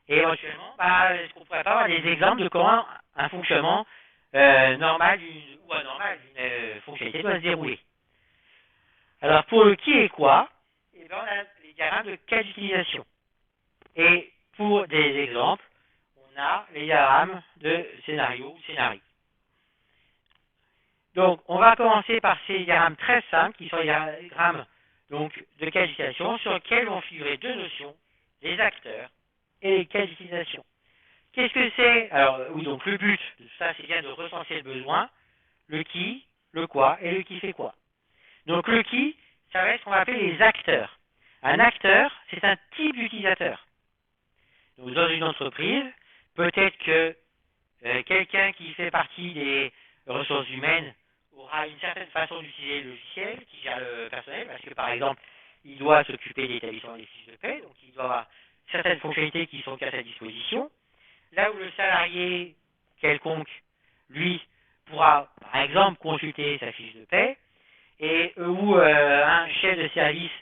Speaker 1: et éventuellement, est-ce qu'on pourrait pas avoir des exemples de comment un fonctionnement normal ou anormal d'une fonctionnalité doit se dérouler. Alors pour le qui et quoi, eh bien, on a les diagrammes de cas d'utilisation. Et pour des exemples, on a les diagrammes de scénario ou scénario. Donc, on va commencer par ces diagrammes très simples, qui sont les diagrammes donc, de cas d'utilisation, sur lesquels vont figurer deux notions, les acteurs et les cas d'utilisation. Qu'est-ce que c'est? Alors, oui, donc le but de ça, c'est bien de recenser le besoin, le qui, le quoi et le qui fait quoi. Donc, le qui, ça va être ce qu'on va appeler les acteurs. Un acteur, c'est un type d'utilisateur. Donc, dans une entreprise, peut-être que quelqu'un qui fait partie des ressources humaines aura une certaine façon d'utiliser le logiciel qui gère le personnel, parce que par exemple, il doit s'occuper de l'établissement des fiches de paie, donc il doit avoir certaines fonctionnalités qui sont à sa disposition. Là où le salarié quelconque, lui, pourra par exemple consulter sa fiche de paie, et où un chef de service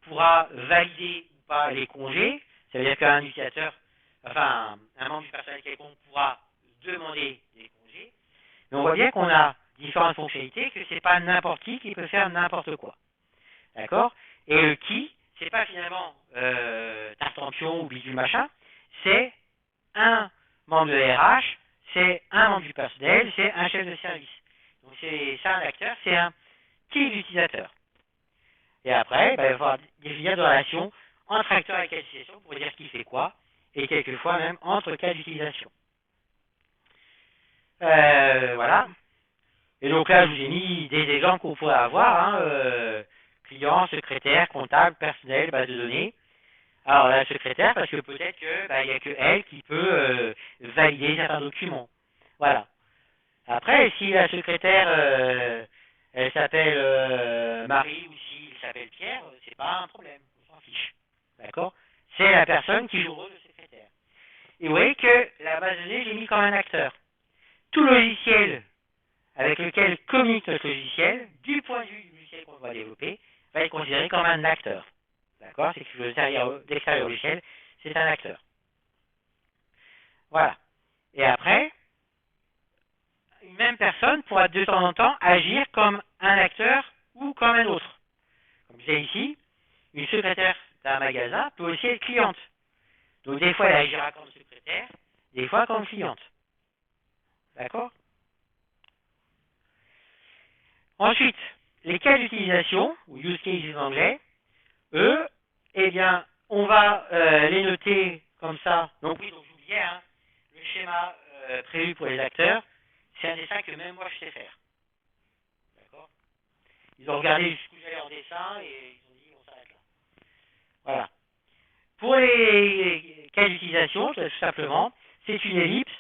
Speaker 1: pourra valider ou pas les congés, ça veut dire qu'un utilisateur, enfin un membre du personnel quelconque pourra demander des congés. Mais on voit bien qu'on a différentes fonctionnalités, que c'est pas n'importe qui peut faire n'importe quoi. D'accord? Et le qui, c'est pas finalement Tartampion ou bidule machin, c'est un membre de RH, c'est un membre du personnel, c'est un chef de service. Donc c'est ça un acteur, c'est un qui l'utilisateur. Et après, il va y avoir des liens de relation entre acteur et cas d'utilisation pour dire qui fait quoi, et quelquefois même entre cas d'utilisation. Voilà. Et donc là, je vous ai mis des exemples qu'on pourrait avoir, client, secrétaire, comptable, personnel, base de données. Alors la secrétaire, parce que peut-être qu'il n'y a que elle qui peut valider certains documents. Voilà. Après, si la secrétaire, elle s'appelle Marie ou s'il s'appelle Pierre, c'est pas un problème, on s'en fiche. D'accord? C'est la personne qui joue le rôle de secrétaire. Et vous voyez que la base de données, j'ai mis comme un acteur. Tout logiciel avec lequel communique notre logiciel, du point de vue du logiciel qu'on va développer, va être considéré comme un acteur. D'accord? C'est que l'extérieur logiciel, c'est un acteur. Voilà. Et après, une même personne pourra de temps en temps agir comme un acteur ou comme un autre. Comme je disais ici, une secrétaire d'un magasin peut aussi être cliente. Donc des fois, elle agira comme secrétaire, des fois comme cliente. D'accord? Ensuite, les cas d'utilisation, ou use cases en anglais, eux, eh bien, on va les noter comme ça. Donc oui, donc j'oubliais, le schéma prévu pour les acteurs, c'est un dessin que même moi je sais faire. D'accord? Ils ont regardé jusqu'où j'allais en dessin et ils ont dit on s'arrête là. Voilà. Pour les cas d'utilisation, tout simplement, c'est une ellipse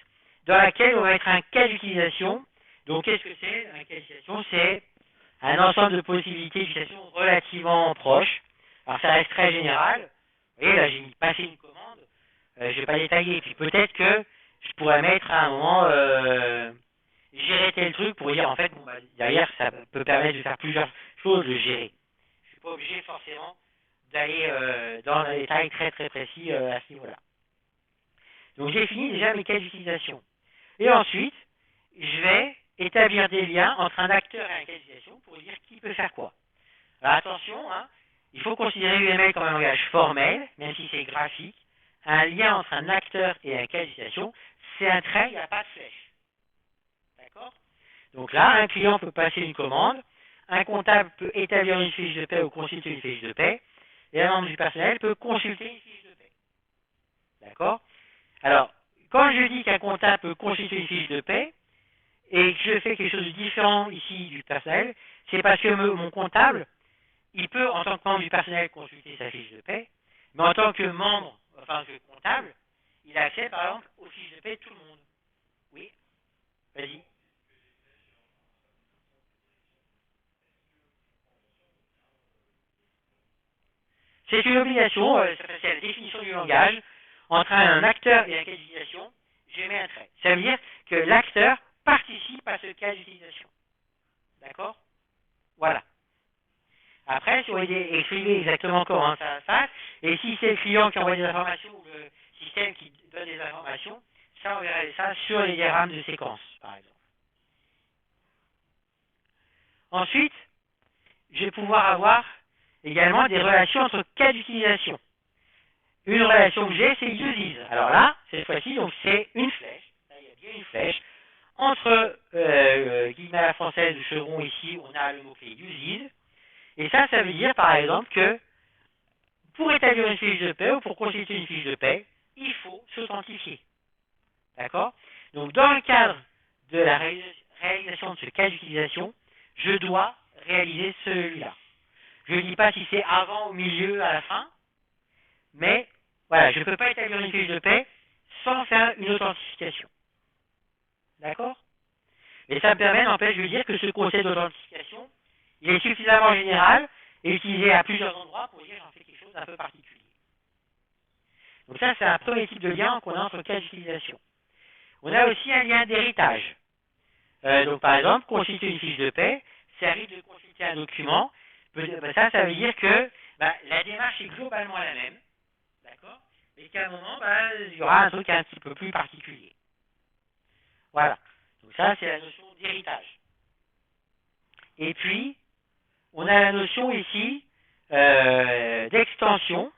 Speaker 1: dans laquelle on va mettre un cas d'utilisation. Donc qu'est-ce que c'est? Un cas d'utilisation, c'est un ensemble de possibilités d'utilisation relativement proches. Alors ça reste très général. Vous voyez, là j'ai passé une commande, je ne vais pas détailler. Puis peut-être que je pourrais mettre à un moment gérer tel truc pour dire en fait, bon, derrière ça peut permettre de faire plusieurs choses, de gérer. Je ne suis pas obligé forcément d'aller dans un détail très très précis à ce niveau-là. Donc j'ai fini déjà mes cas d'utilisation. Et ensuite, je vais établir des liens entre un acteur et un cas d'utilisation pour dire qui peut faire quoi. Alors attention, il faut considérer UML comme un langage formel, même si c'est graphique. Un lien entre un acteur et un cas d'utilisation, c'est un trait, il n'y a pas de flèche. Donc là, un client peut passer une commande, un comptable peut établir une fiche de paie ou consulter une fiche de paie, et un membre du personnel peut consulter une fiche de paie. D'accord? Alors, quand je dis qu'un comptable peut consulter une fiche de paie, et que je fais quelque chose de différent ici du personnel, c'est parce que mon comptable, il peut, en tant que membre du personnel, consulter sa fiche de paie, mais en tant que membre, enfin que comptable, il a accès, par exemple, aux fiches de paie de tout le monde. Oui? Vas-y. C'est une obligation, c'est la définition du langage, entre un acteur et un cas d'utilisation, je mets un trait. Ça veut dire que l'acteur participe à ce cas d'utilisation. D'accord? Voilà. Après, si on exprimer exactement comment ça se passe, et si c'est le client qui envoie des informations ou le système qui donne des informations, ça, on verra ça sur les diagrammes de séquence, par exemple. Ensuite, je vais pouvoir avoir également des relations entre cas d'utilisation. Une relation que j'ai, c'est uses. Alors là, cette fois-ci, donc c'est une flèche. Là, il y a bien une flèche. Entre guillemets à la française, le chevron ici, on a le mot-clé uses. Et ça veut dire, par exemple, que pour établir une fiche de paie ou pour constituer une fiche de paie, il faut s'authentifier. D'accord? Donc, dans le cadre de la réalisation de ce cas d'utilisation, je dois réaliser celui-là. Je ne dis pas si c'est avant, au milieu, à la fin, mais voilà, je ne peux pas établir une fiche de paie sans faire une authentification. D'accord? Et ça me permet, n'empêche, de dire que ce concept d'authentification, il est suffisamment général et utilisé à plusieurs endroits pour dire j'en fais quelque chose d'un peu particulier. Donc ça, c'est un premier type de lien qu'on a entre cas d'utilisation. On a aussi un lien d'héritage. Donc par exemple, consulter une fiche de paie, servir de consulter un document, ça veut dire que la démarche est globalement la même, d'accord? Mais qu'à un moment, il y aura un truc un petit peu plus particulier. Voilà. Donc ça, c'est la notion d'héritage. Et puis, on a la notion ici d'extension,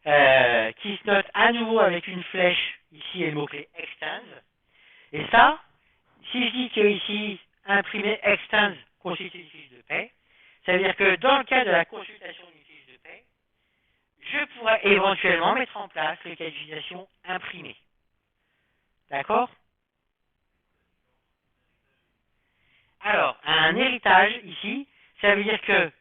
Speaker 1: qui se note à nouveau avec une flèche, ici et le mot-clé extend. Et ça, si je dis que ici, imprimer extend constitue une fiche de paie, ça veut dire que dans le cas de la consultation d'une fiche de paie, je pourrais éventuellement mettre en place le cas d'utilisation imprimé. D'accord? Alors, un héritage ici, ça veut dire que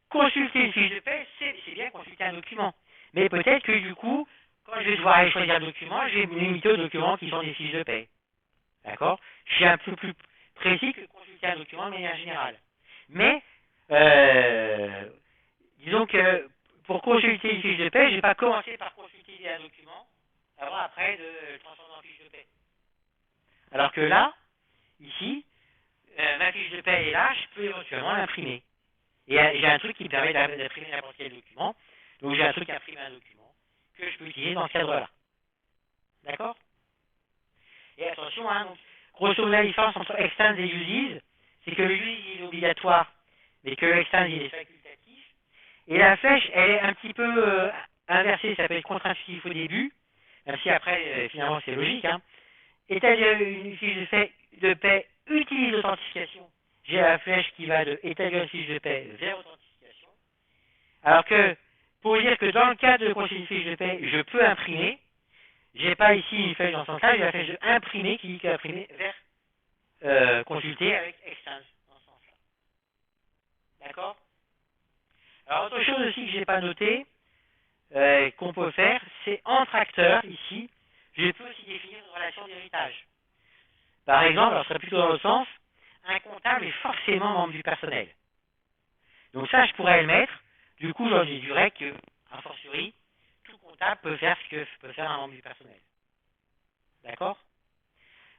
Speaker 1: consulter une fiche de paie, c'est bien consulter un document. Mais peut-être que du coup, quand je vais devoir aller choisir un document, je vais me limiter aux documents qui sont des fiches de paie. D'accord? Je suis un peu plus précis que consulter un document de manière générale. Mais, disons que pour consulter une fiche de paie, je ne vais pas commencer par consulter un document, avant après de le transformer en fiche de paie. Alors que là, ici, ma fiche de paie est là, je peux éventuellement l'imprimer. Et j'ai un truc qui me permet d'imprimer n'importe quel document. Donc j'ai un truc à imprimer un document que je peux utiliser dans ce cadre-là. D'accord? Et attention, hein, donc, grosso modo, la différence entre extend et uses, c'est que le use il est obligatoire, mais que le extend il est facultatif. Et la flèche, elle est un petit peu inversée, ça peut être contre-intuitif au début, même si après, finalement, c'est logique. Hein. Établir une fiche de paie utilise l'authentification. J'ai la flèche qui va de établir une fiche de paie vers authentification. Alors que, pour dire que dans le cas de constituer une fiche de paie, je peux imprimer, j'ai pas ici une flèche dans ce sens-là, j'ai la flèche de imprimer qui dit qu'imprimer vers consulter avec extend dans ce sens-là. D'accord? Alors autre chose aussi que j'ai pas noté, qu'on peut faire, c'est entre acteurs, ici, je peux aussi définir une relation d'héritage. Par exemple, alors ce serait plutôt dans l'autre sens, un comptable est forcément membre du personnel. Donc ça, je pourrais le mettre, du coup, j'en déduirais que, a fortiori, tout comptable peut faire ce que peut faire un membre du personnel. D'accord?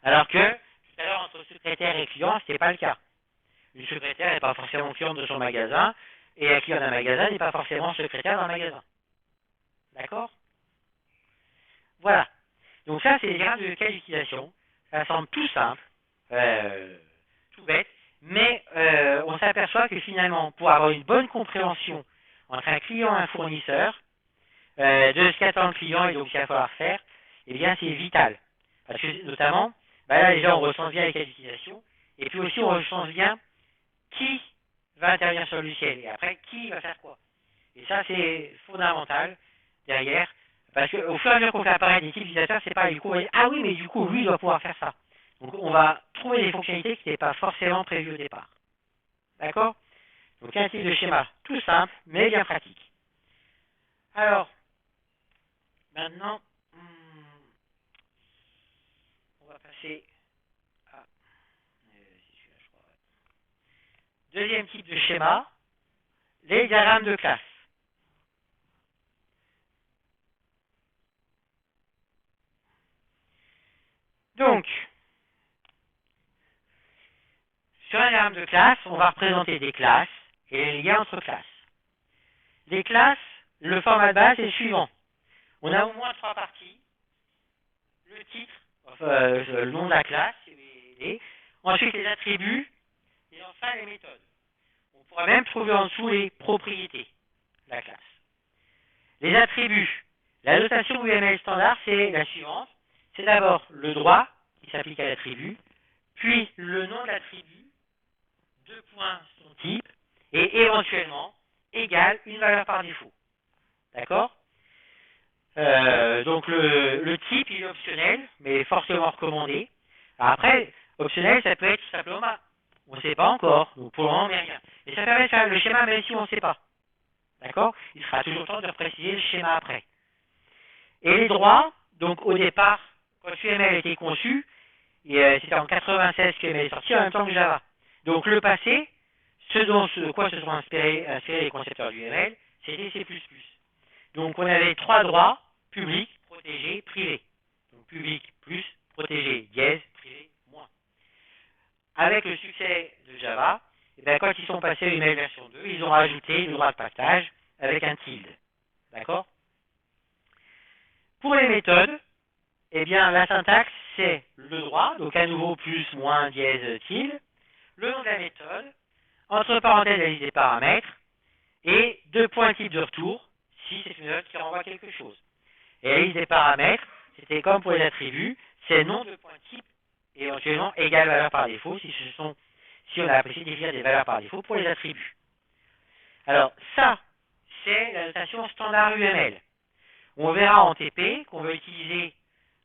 Speaker 1: Alors que, tout à l'heure, entre secrétaire et client, ce n'est pas le cas. Une secrétaire n'est pas forcément cliente de son magasin, et un client d'un magasin n'est pas forcément secrétaire d'un magasin. D'accord? Voilà. Donc ça, c'est les diagrammes de cas d'utilisation. Ça semble tout simple, tout bête, mais on s'aperçoit que finalement, pour avoir une bonne compréhension entre un client et un fournisseur, de ce qu'attend le client et donc ce qu'il va falloir faire, eh bien c'est vital. Parce que notamment, là déjà on ressent bien les cas d'utilisation, Et puis aussi, on recense bien qui va intervenir sur le logiciel. Et après, qui va faire quoi. Et ça, c'est fondamental derrière. Parce qu'au fur et à mesure qu'on fait apparaître des types d'utilisateurs, c'est pareil. Du coup, on va dire, ah oui, mais du coup, lui, il doit pouvoir faire ça. Donc, on va trouver des fonctionnalités qui n'étaient pas forcément prévues au départ. D'accord? Donc, un type de schéma tout simple, mais bien pratique. Alors, maintenant, on va passer à... Deuxième type de schéma, les diagrammes de classe. Donc, sur un diagramme de classe, on va représenter des classes et les liens entre classes. Les classes, le format de base est le suivant. On a au moins 3 parties. Le titre, le nom de la classe, ensuite les attributs, et enfin les méthodes. On pourra même trouver en dessous les propriétés de la classe. Les attributs. La notation UML standard, c'est la suivante. C'est d'abord le droit qui s'applique à l'attribut, puis le nom de l'attribut, 2 points son type, et éventuellement, égale une valeur par défaut. D'accord? Donc le type il est optionnel, mais forcément recommandé. Alors après, optionnel, ça peut être tout simplement, on ne sait pas encore, donc pour le moment, mais rien. Et ça permet de faire le schéma même si on ne sait pas. D'accord? Il sera toujours temps de repréciser le schéma après. Et les droits, donc au départ, quand UML a été conçu, c'était en 96 que UML est sorti en même temps que Java. Donc le passé, de quoi se sont inspirés les concepteurs du UML, c'était C++. Donc on avait 3 droits, public, protégé, privé. Donc public plus, protégé, dièse, privé, moins. Avec le succès de Java, et bien, quand ils sont passés à UML version 2, ils ont rajouté le droit de partage avec un tilde. D'accord? Pour les méthodes, eh bien, la syntaxe, c'est le droit, donc à nouveau plus, moins, dièse, tilde, le nom de la méthode, entre parenthèses la liste des paramètres, et 2 points type de retour, si c'est une méthode qui renvoie quelque chose. Et la liste des paramètres, c'était comme pour les attributs, c'est nom de point type, et éventuellement égale valeur par défaut, si on a apprécié de définir des valeurs par défaut pour les attributs. Alors, ça, c'est la notation standard UML. On verra en TP qu'on veut utiliser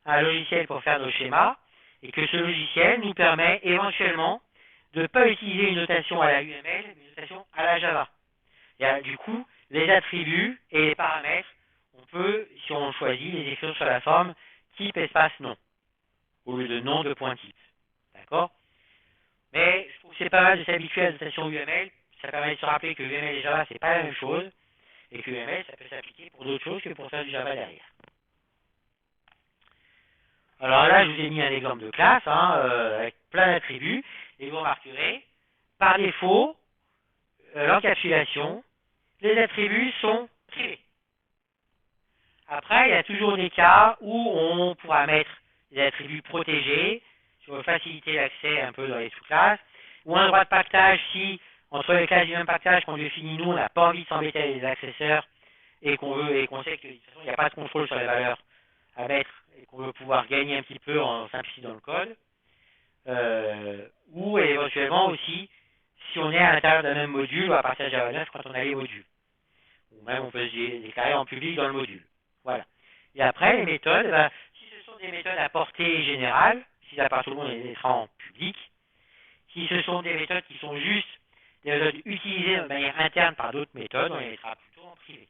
Speaker 1: un logiciel pour faire nos schémas, et que ce logiciel nous permet éventuellement de ne pas utiliser une notation à la UML, mais une notation à la Java. Et du coup, les attributs et les paramètres, on peut, si on choisit, les écrire sur la forme type espace nom, au lieu de nom de point type. D'accord? Mais je trouve que c'est pas mal de s'habituer à la notation UML, ça permet de se rappeler que UML et Java, c'est pas la même chose, et que UML, ça peut s'appliquer pour d'autres choses que pour faire du Java derrière. Alors là, je vous ai mis un exemple de classe, avec plein d'attributs, et vous remarquerez, par défaut, l'encapsulation, les attributs sont privés. Après, il y a toujours des cas où on pourra mettre des attributs protégés, si on veut faciliter l'accès un peu dans les sous-classes, ou un droit de pactage si, entre les classes du même pactage qu'on définit nous, on n'a pas envie de s'embêter avec les accesseurs, et qu'on sait que de toute façon, il n'y a pas de contrôle sur les valeurs à mettre, et qu'on veut pouvoir gagner un petit peu en simplifiant le code, ou éventuellement aussi, si on est à l'intérieur d'un même module, ou à partir de Java 9 quand on a les modules. Ou même on peut se déclarer en public dans le module. Voilà. Et après, les méthodes, si ce sont des méthodes à portée générale, si ça part tout le monde, les sera en public. Si ce sont des méthodes qui sont juste des méthodes utilisées de manière interne par d'autres méthodes, on les mettra plutôt en privé.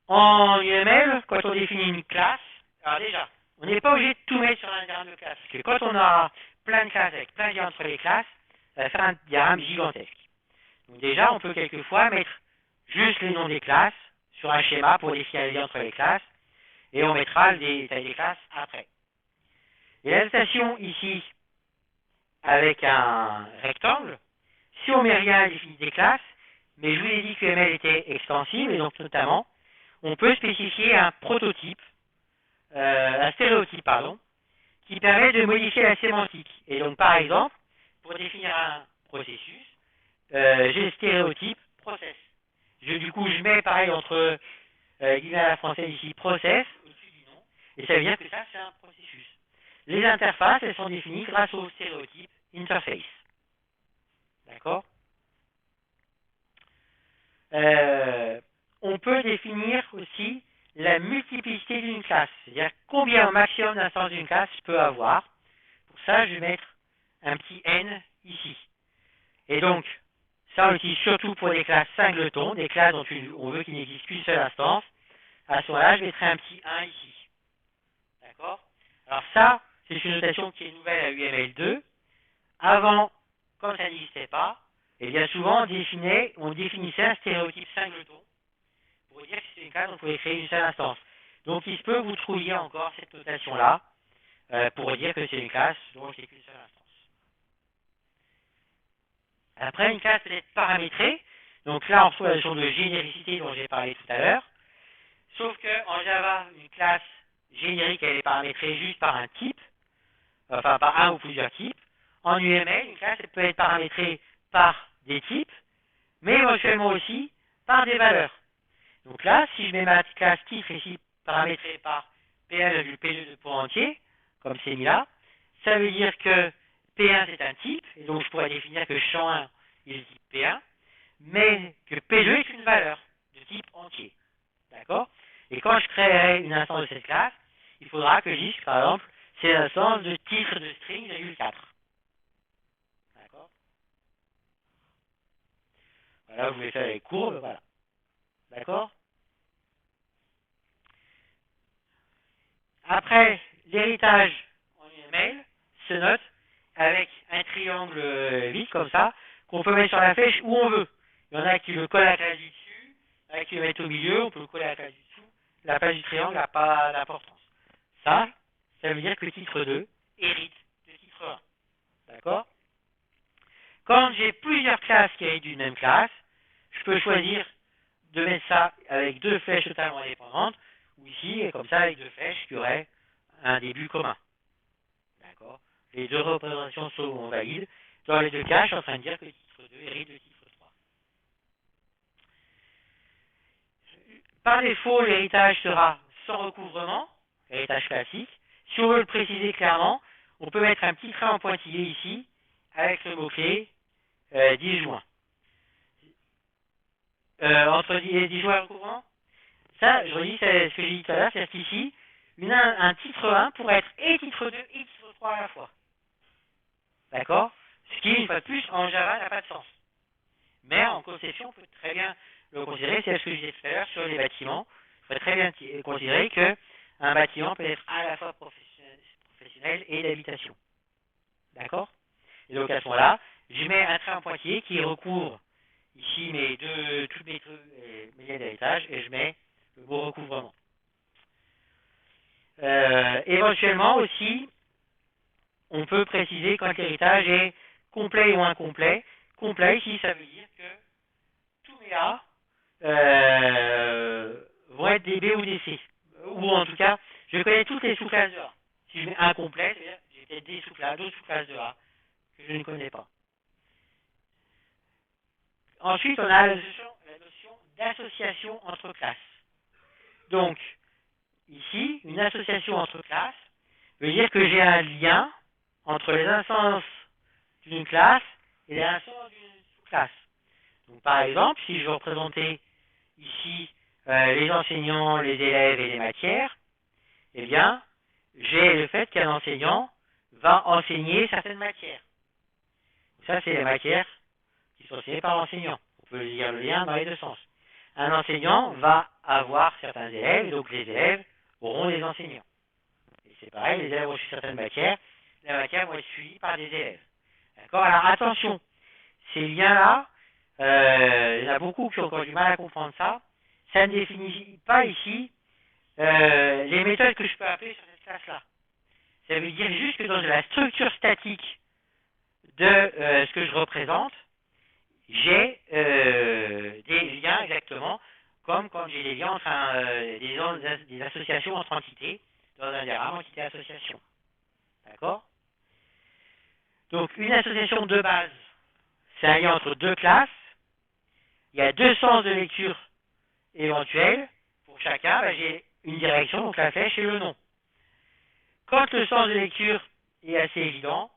Speaker 1: En UML, quand on définit une classe, alors déjà, on n'est pas obligé de tout mettre sur un diagramme de classe. Parce que quand on aura plein de classes avec plein de liens entre les classes, ça va faire un diagramme gigantesque. Donc déjà, on peut quelquefois mettre juste les noms des classes sur un schéma pour définir les liens entre les classes, et on mettra le détail des classes après. Et la notation ici, avec un rectangle, si on met rien à définir des classes, mais je vous ai dit que UML était extensible, et donc notamment, on peut spécifier un prototype, un stéréotype, pardon, qui permet de modifier la sémantique. Et donc, par exemple, pour définir un processus, j'ai le stéréotype process. Du coup, je mets pareil entre guillemets à la française ici process au-dessus du nom, et ça veut dire que ça c'est un processus. Les interfaces, elles sont définies grâce au stéréotype interface. D'accord? On peut définir aussi la multiplicité d'une classe, c'est-à-dire combien au maximum d'instances d'une classe je peux avoir. Pour ça, je vais mettre un petit n ici. Et donc, ça on l'utilise surtout pour des classes singletons, des classes dont on veut qu'il n'existe qu'une seule instance. À ce moment-là, je mettrai un petit 1 ici. D'accord? Alors ça, c'est une notation qui est nouvelle à UML2. Avant, comme ça n'existait pas, et bien souvent on définissait un stéréotype singleton pour dire que c'était une classe, on pouvait créer une seule instance. Donc il se peut vous trouver encore cette notation-là pour dire que c'est une classe dont j'ai qu'une seule instance. Après, une classe peut être paramétrée. Donc là, on retrouve la notion de généricité dont j'ai parlé tout à l'heure. Sauf qu'en Java, une classe générique, elle est paramétrée juste par un type, enfin par un ou plusieurs types. En UML, une classe elle peut être paramétrée par des types, mais éventuellement aussi par des valeurs. Donc là, si je mets ma classe titre ici paramétrée par P1,P2 pour entier, comme c'est mis là, ça veut dire que P1 c'est un type, et donc je pourrais définir que champ 1 il est type P1, mais que P2 est une valeur de type entier. D'accord? Et quand je créerai une instance de cette classe, il faudra que je dise, par exemple, c'est l'instance de titre de string, 4. D'accord? Voilà, vous pouvez faire les courbes, voilà. D'accord? Après, l'héritage en UML se note avec un triangle vide comme ça, qu'on peut mettre sur la flèche où on veut. Il y en a qui le collent à la classe du dessus, il y en a qui le mettent au milieu, on peut le coller à la classe du dessous. La place du triangle n'a pas d'importance. Ça veut dire que titre 2 hérite de titre 1. D'accord? Quand j'ai plusieurs classes qui héritent d'une même classe, je peux choisir de mettre ça avec deux flèches totalement indépendantes, ou ici, et comme ça, avec deux flèches qui auraient un début commun. D'accord? Les deux représentations sont valides. Dans les deux cas, je suis en train de dire que le titre 2 hérite de titre 3. Par défaut, l'héritage sera sans recouvrement, héritage classique. Si on veut le préciser clairement, on peut mettre un petit trait en pointillé ici, avec le mot-clé disjoint. Entre disjoint et recouvrement, ça, je redis ce que j'ai dit tout à l'heure, c'est qu'ici, un titre 1 pourrait être et titre 2 et titre 3 à la fois. D'accord? Ce qui, une fois de plus, en Java n'a pas de sens. Mais en conception, on peut très bien le considérer, c'est ce que je disais tout à l'heure sur les bâtiments. On peut très bien considérer qu'un bâtiment peut être à la fois professionnel et d'habitation. D'accord? Et donc à ce moment-là, je mets un trait en pointillé qui recouvre ici toutes mes liens d'héritage et je mets le mot recouvrement. Éventuellement aussi, on peut préciser quand l'héritage est complet ou incomplet. Complet ici, ça veut dire que tous mes A vont être des B ou des C. Ou en tout cas, je connais toutes les sous-classes de A. Si je mets incomplet, c'est-à-dire j'ai peut-être des sous-classes, d'autres sous-classes de A que je ne connais pas. Ensuite, on a la notion d'association entre classes. Donc, ici, une association entre classes veut dire que j'ai un lien entre les instances d'une classe et les instances d'une sous-classe. Donc, par exemple, si je veux représenter ici les enseignants, les élèves et les matières, eh bien, j'ai le fait qu'un enseignant va enseigner certaines matières. Ça, c'est les matières qui sont enseignées par l'enseignant. On peut lire le lien dans les deux sens. Un enseignant va avoir certains élèves, et donc les élèves auront des enseignants. Et c'est pareil, les élèves ont suivi certaines matières, les matières vont être suivies par des élèves. D'accord? Alors attention, ces liens-là, il y en a beaucoup qui ont encore du mal à comprendre ça. Ça ne définit pas ici les méthodes que je peux appeler sur cette classe-là. Ça veut dire juste que dans la structure statique de ce que je représente, j'ai des liens exactement comme quand j'ai des liens entre des associations entre entités dans un diagramme entité-association. D'accord? Donc une association de base, c'est un lien entre deux classes. Il y a deux sens de lecture éventuels. Pour chacun, j'ai une direction, donc la flèche et le nom. quand le sens de lecture est assez évident,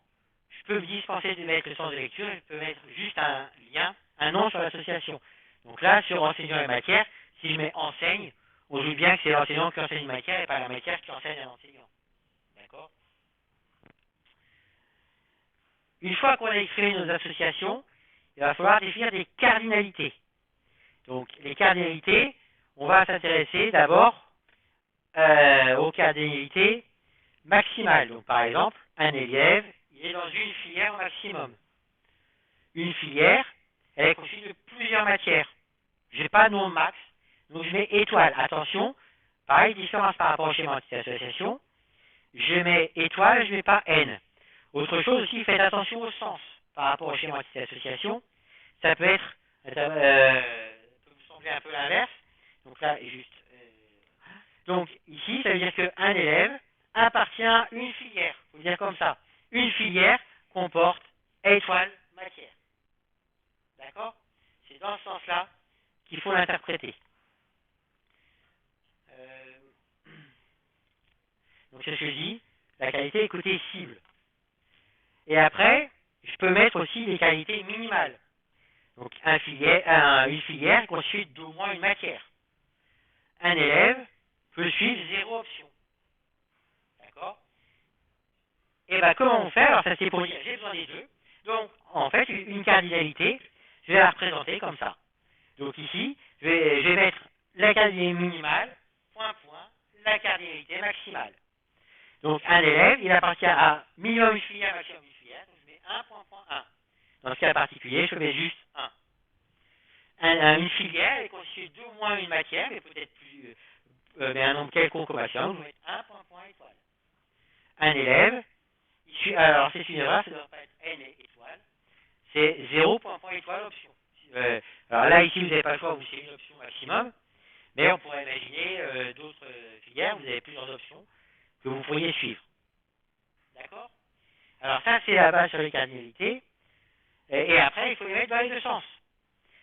Speaker 1: je peux me dispenser de mettre le sens de lecture, je peux mettre juste un lien, un nom sur l'association. Donc là, sur enseignant et matière, si je mets enseigne, on joue bien que c'est l'enseignant qui enseigne une matière et pas la matière qui enseigne à l'enseignant. D'accord? Une fois qu'on a écrit nos associations, il va falloir définir des cardinalités. Donc les cardinalités, on va s'intéresser d'abord aux cardinalités maximales. Donc par exemple, un élève, il est dans une filière au maximum. Une filière, elle est constituée de plusieurs matières. Je n'ai pas de nom max, donc je mets étoile. Attention, pareil, différence par rapport au schéma d'association. Je mets étoile, je ne mets pas N. Autre chose aussi, faites attention au sens par rapport au schéma d'association. Ça peut être, peut vous sembler un peu l'inverse. Donc là, juste. Donc ici, ça veut dire qu'un élève appartient à une filière. Il faut dire comme ça. Une filière comporte étoile matière. D'accord? C'est dans ce sens-là qu'il faut l'interpréter. Donc c'est ce que je dis. La qualité est côté cible. Et après, je peux mettre aussi des qualités minimales. Donc une filière constituée d'au moins une matière. Un élève peut suivre 0 option. D'accord? Et bien comment on fait? Alors ça c'est pour dire j'ai besoin des deux. Donc en fait une cardinalité, je vais la représenter comme ça. Donc ici, je vais mettre la cardinalité minimale, point, la cardinalité maximale. Donc un élève, il appartient à minimum une filière, maximum une filière, donc je mets 1, point, 1. Dans ce cas particulier, je mets juste 1. Une filière est constituée d'au moins une matière, mais peut-être plus, mais un nombre quelconque au maximum, je vais mettre 1, point, étoile. Un élève, alors c'est une erreur, ça ne doit pas être N étoile, c'est 0, point, étoile option. Alors là, ici, vous n'avez pas le choix, vous c'est une option maximum, mais on pourrait imaginer d'autres filières, vous avez plusieurs options que vous pourriez suivre. D'accord? Alors ça, c'est la base sur les cardinalités. Et après, il faut les mettre dans les deux sens.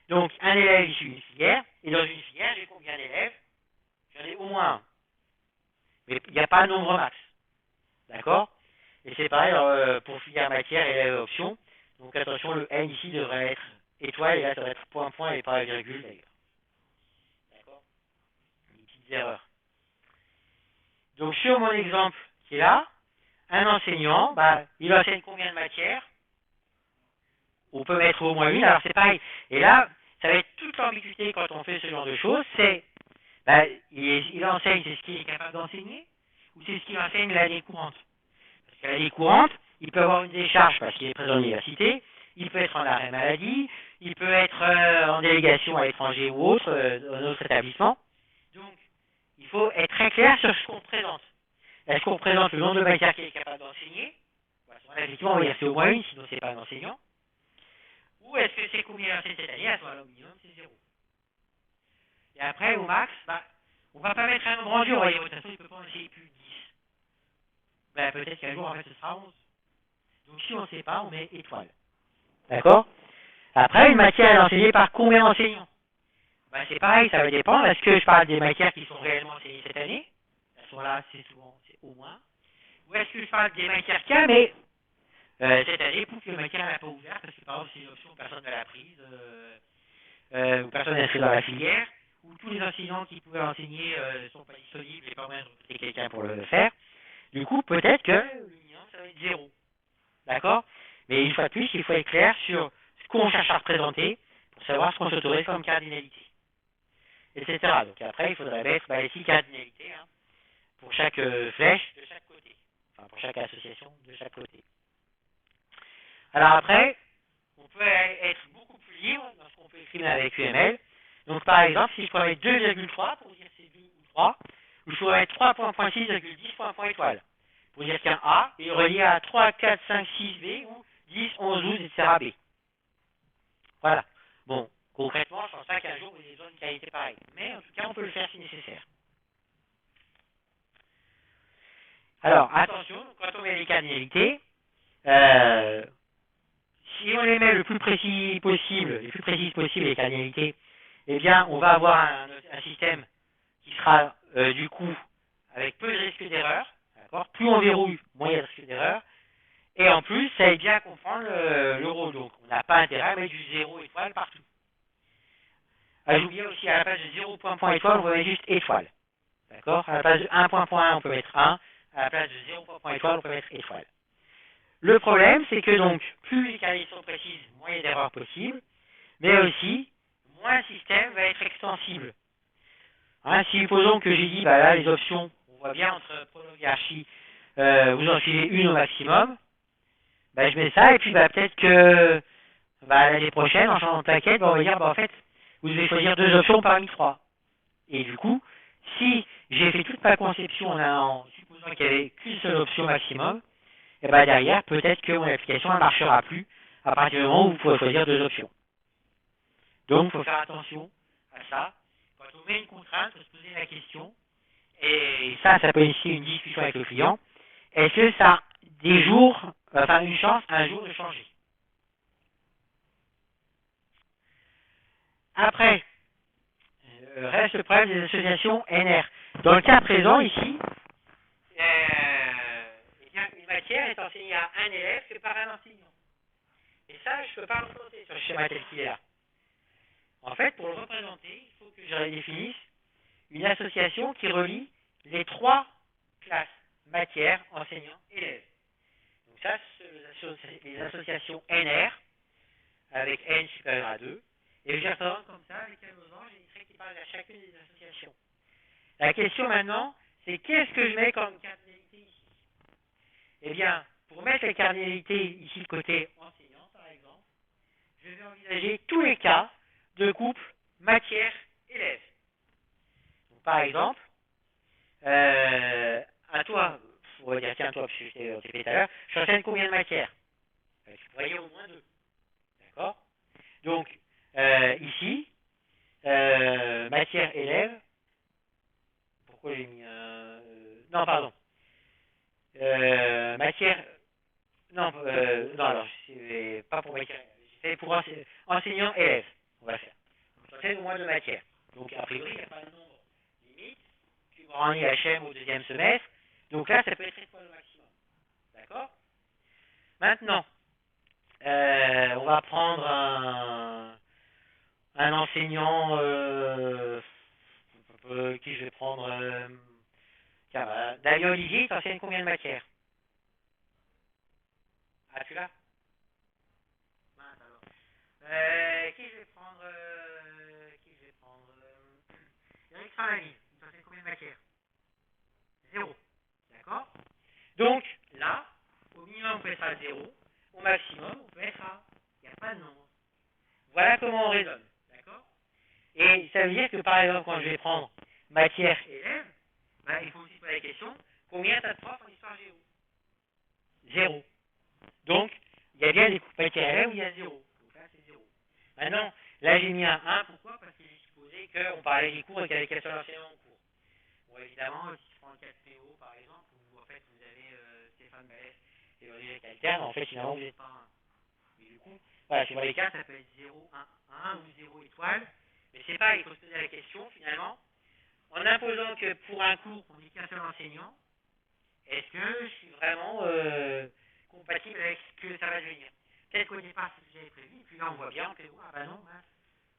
Speaker 1: Donc, un élève issu d'une filière, et dans une filière, j'ai combien d'élèves? J'en ai au moins un. Mais il n'y a pas de nombre max. D'accord? Et c'est pareil pour filière matière et élève option. Donc attention, le N ici devrait être étoile, et là ça va être point, et pas virgule d'ailleurs. D'accord? Des petites erreurs. Donc sur mon exemple qui est là, un enseignant, il enseigne combien de matières? On peut mettre au moins une, alors c'est pareil. Et là, ça va être toute l'ambiguïté quand on fait ce genre de choses, c'est, il enseigne, c'est ce qu'il est capable d'enseigner, ou c'est ce qu'il enseigne l'année courante? Parce qu'à l'année courante, il peut avoir une décharge parce qu'il est présent à l'université, il peut être en arrêt maladie, il peut être en délégation à l'étranger ou autre, dans notre établissement. Donc, il faut être très clair sur ce qu'on présente. Est-ce qu'on présente le nombre de matières qu'il est capable d'enseigner? Effectivement, on va dire que c'est au moins une, sinon c'est pas un enseignant. Ou est-ce que c'est combien il enseigne cette année? À ce moment-là, au minimum, c'est 0. Et après, au max, on va pas mettre un nombre en dur, voyez, de toute façon, il ne peut pas enseigner plus de 10. Peut-être qu'un jour, en fait, ce sera 11. Donc, si on ne sait pas, on met étoile. D'accord? Après, une matière est enseignée par combien d'enseignants? C'est pareil, ça va dépendre. Est-ce que je parle des matières qui sont réellement enseignées cette année? Elles sont là, c'est souvent, c'est au moins. Ou est-ce que je parle des matières qu'il y a, mais cette année, pour que la matière n'est pas ouverte, parce que par exemple, c'est une option, personne ne l'a prise, ou personne n'est inscrit dans la filière, ou tous les enseignants qui pouvaient enseigner ne sont pas disponibles et pas moyen de recruter quelqu'un pour le faire. Du coup, peut-être que le minimum, ça va être 0. D'accord? Mais une fois de plus, il faut être clair sur ce qu'on cherche à représenter pour savoir ce qu'on s'autorise comme cardinalité. Etc. Donc après, il faudrait mettre les 6 cardinalités pour chaque flèche de chaque côté. Enfin, pour chaque association de chaque côté. Alors après, on peut être beaucoup plus libre dans ce qu'on peut écrire avec UML. Donc par exemple, si je pourrais mettre 2,3 pour dire c'est 2 ou 3, ou je pourrais mettre 3.6,10 étoile pour dire qu'un A est relié à 3, 4, 5, 6 B ou 10, 11, 12, etc. B. Voilà. Bon, concrètement, je pense pas qu'un jour vous ayez besoin d'une qualité pareille. Mais en tout cas, on peut le faire si nécessaire. Alors, attention, quand on met les cardinalités, si on les met le plus précis possible, les plus précises possibles les cardinalités, eh bien, on va avoir un système qui sera du coup avec peu de risque d'erreur, D'accord? Plus on verrouille, moins il y a de risque d'erreur. Et en plus, ça aide bien à comprendre le rôle. Donc, on n'a pas intérêt à mettre du 0 étoile partout. Ah, j'oubliais aussi, à la place de 0 point point étoile, on peut mettre juste étoile. D'accord? À la place de 1 point point 1, on peut mettre 1. À la place de 0 point point étoile, on peut mettre étoile. Le problème, c'est que donc, plus les carrières sont précises, moins il y a d'erreurs possibles, mais aussi, moins le système va être extensible. Hein, si supposons que j'ai dit, bah là, les options, on voit bien entre prologue et archi, vous en suivez une au maximum, bah, je mets ça, et puis bah, peut-être que bah, l'année prochaine, en changeant de plaquette, bah, on va dire, bah, en fait, vous devez choisir 2 options parmi 3. Et du coup, si j'ai fait toute ma conception en supposant qu'il n'y avait qu'une seule option maximum, et bah derrière, peut-être que mon application ne marchera plus à partir du moment où vous pouvez choisir 2 options. Donc, il faut faire attention à ça. Quand on met une contrainte, il faut se poser la question, et ça peut initier une discussion avec le client. Est-ce que ça a des jours, enfin une chance un jour de changer? Après, reste le problème des associations NR. Dans le cas présent, ici, une matière est enseignée à un élève que par un enseignant. Et ça, je ne peux pas le représenter sur le schéma tel qu'il est là. En fait, pour le représenter, il faut que je définisse une association qui relie les 3 classes, matière, enseignant, élève. Donc ça, c'est les associations NR, avec N supérieur à 2. Et je les représente comme ça, avec un losange et des traits qui parlent à chacune des associations. La question maintenant, c'est qu'est-ce que je mets comme cardinalité ici? Eh bien, pour mettre les cardinalités ici côté enseignant, par exemple, je vais envisager tous les cas de couple matière-élève. Par exemple, à toi, on va dire, tiens, toi, parce que je t'ai répété tout à l'heure, je t'enseigne combien de matières? Tu pourrais dire au moins 2. D'accord? Donc, ici, matière-élève, pourquoi j'ai mis non, pardon. Matière, non, alors, c'est pas pour matière, c'est pour enseignant-élève, on va faire. Donc, j'enseigne au moins 2 matières. Donc, a priori, il n'y a pas de nombre limite. Tu vas en IHM au 2e semestre. Donc là, ça peut être 3 au maximum. D'accord? Maintenant, on va prendre un enseignant qui je vais prendre. David Olivier, tu enseignes combien de matières? Ah, tu l'as? Mince alors. Qui je vais prendre Eric Salami, tu enseignes combien de matières? 0. D'accord? Donc, là, au minimum, on peut être à 0. Au maximum, on peut être à... Il n'y a pas de nombre. Voilà comment on raisonne. D'accord? Et ça veut dire que, par exemple, quand je vais prendre matière élève, ben, il faut aussi poser la question, combien tu as de profs en histoire géo? 0. Donc, il y a bien des matières élèves où il y a 0. Donc là, c'est 0. Maintenant, là, j'ai mis un 1. Pourquoi? Parce que j'ai supposé qu'on parlait des cours et qu'il y avait qu'un seul enseignant en cours. Bon, évidemment, si je prends le 4 PO, par exemple, où en fait, vous avez Stéphane Balès et Olivier Calterne, en fait, finalement, vous n'êtes pas un. Et du coup, voilà, sur les cas, ça peut être 0, 1 ou 0 étoile. Mais c'est pas, il faut se poser la question, finalement, en imposant que pour un cours, on n'ait qu'un seul enseignant, est-ce que je suis vraiment compatible avec ce que ça va devenir? Peut-être qu'au départ, c'est ce que j'avais prévu, et puis là, on voit bien, on fait, ah bah non,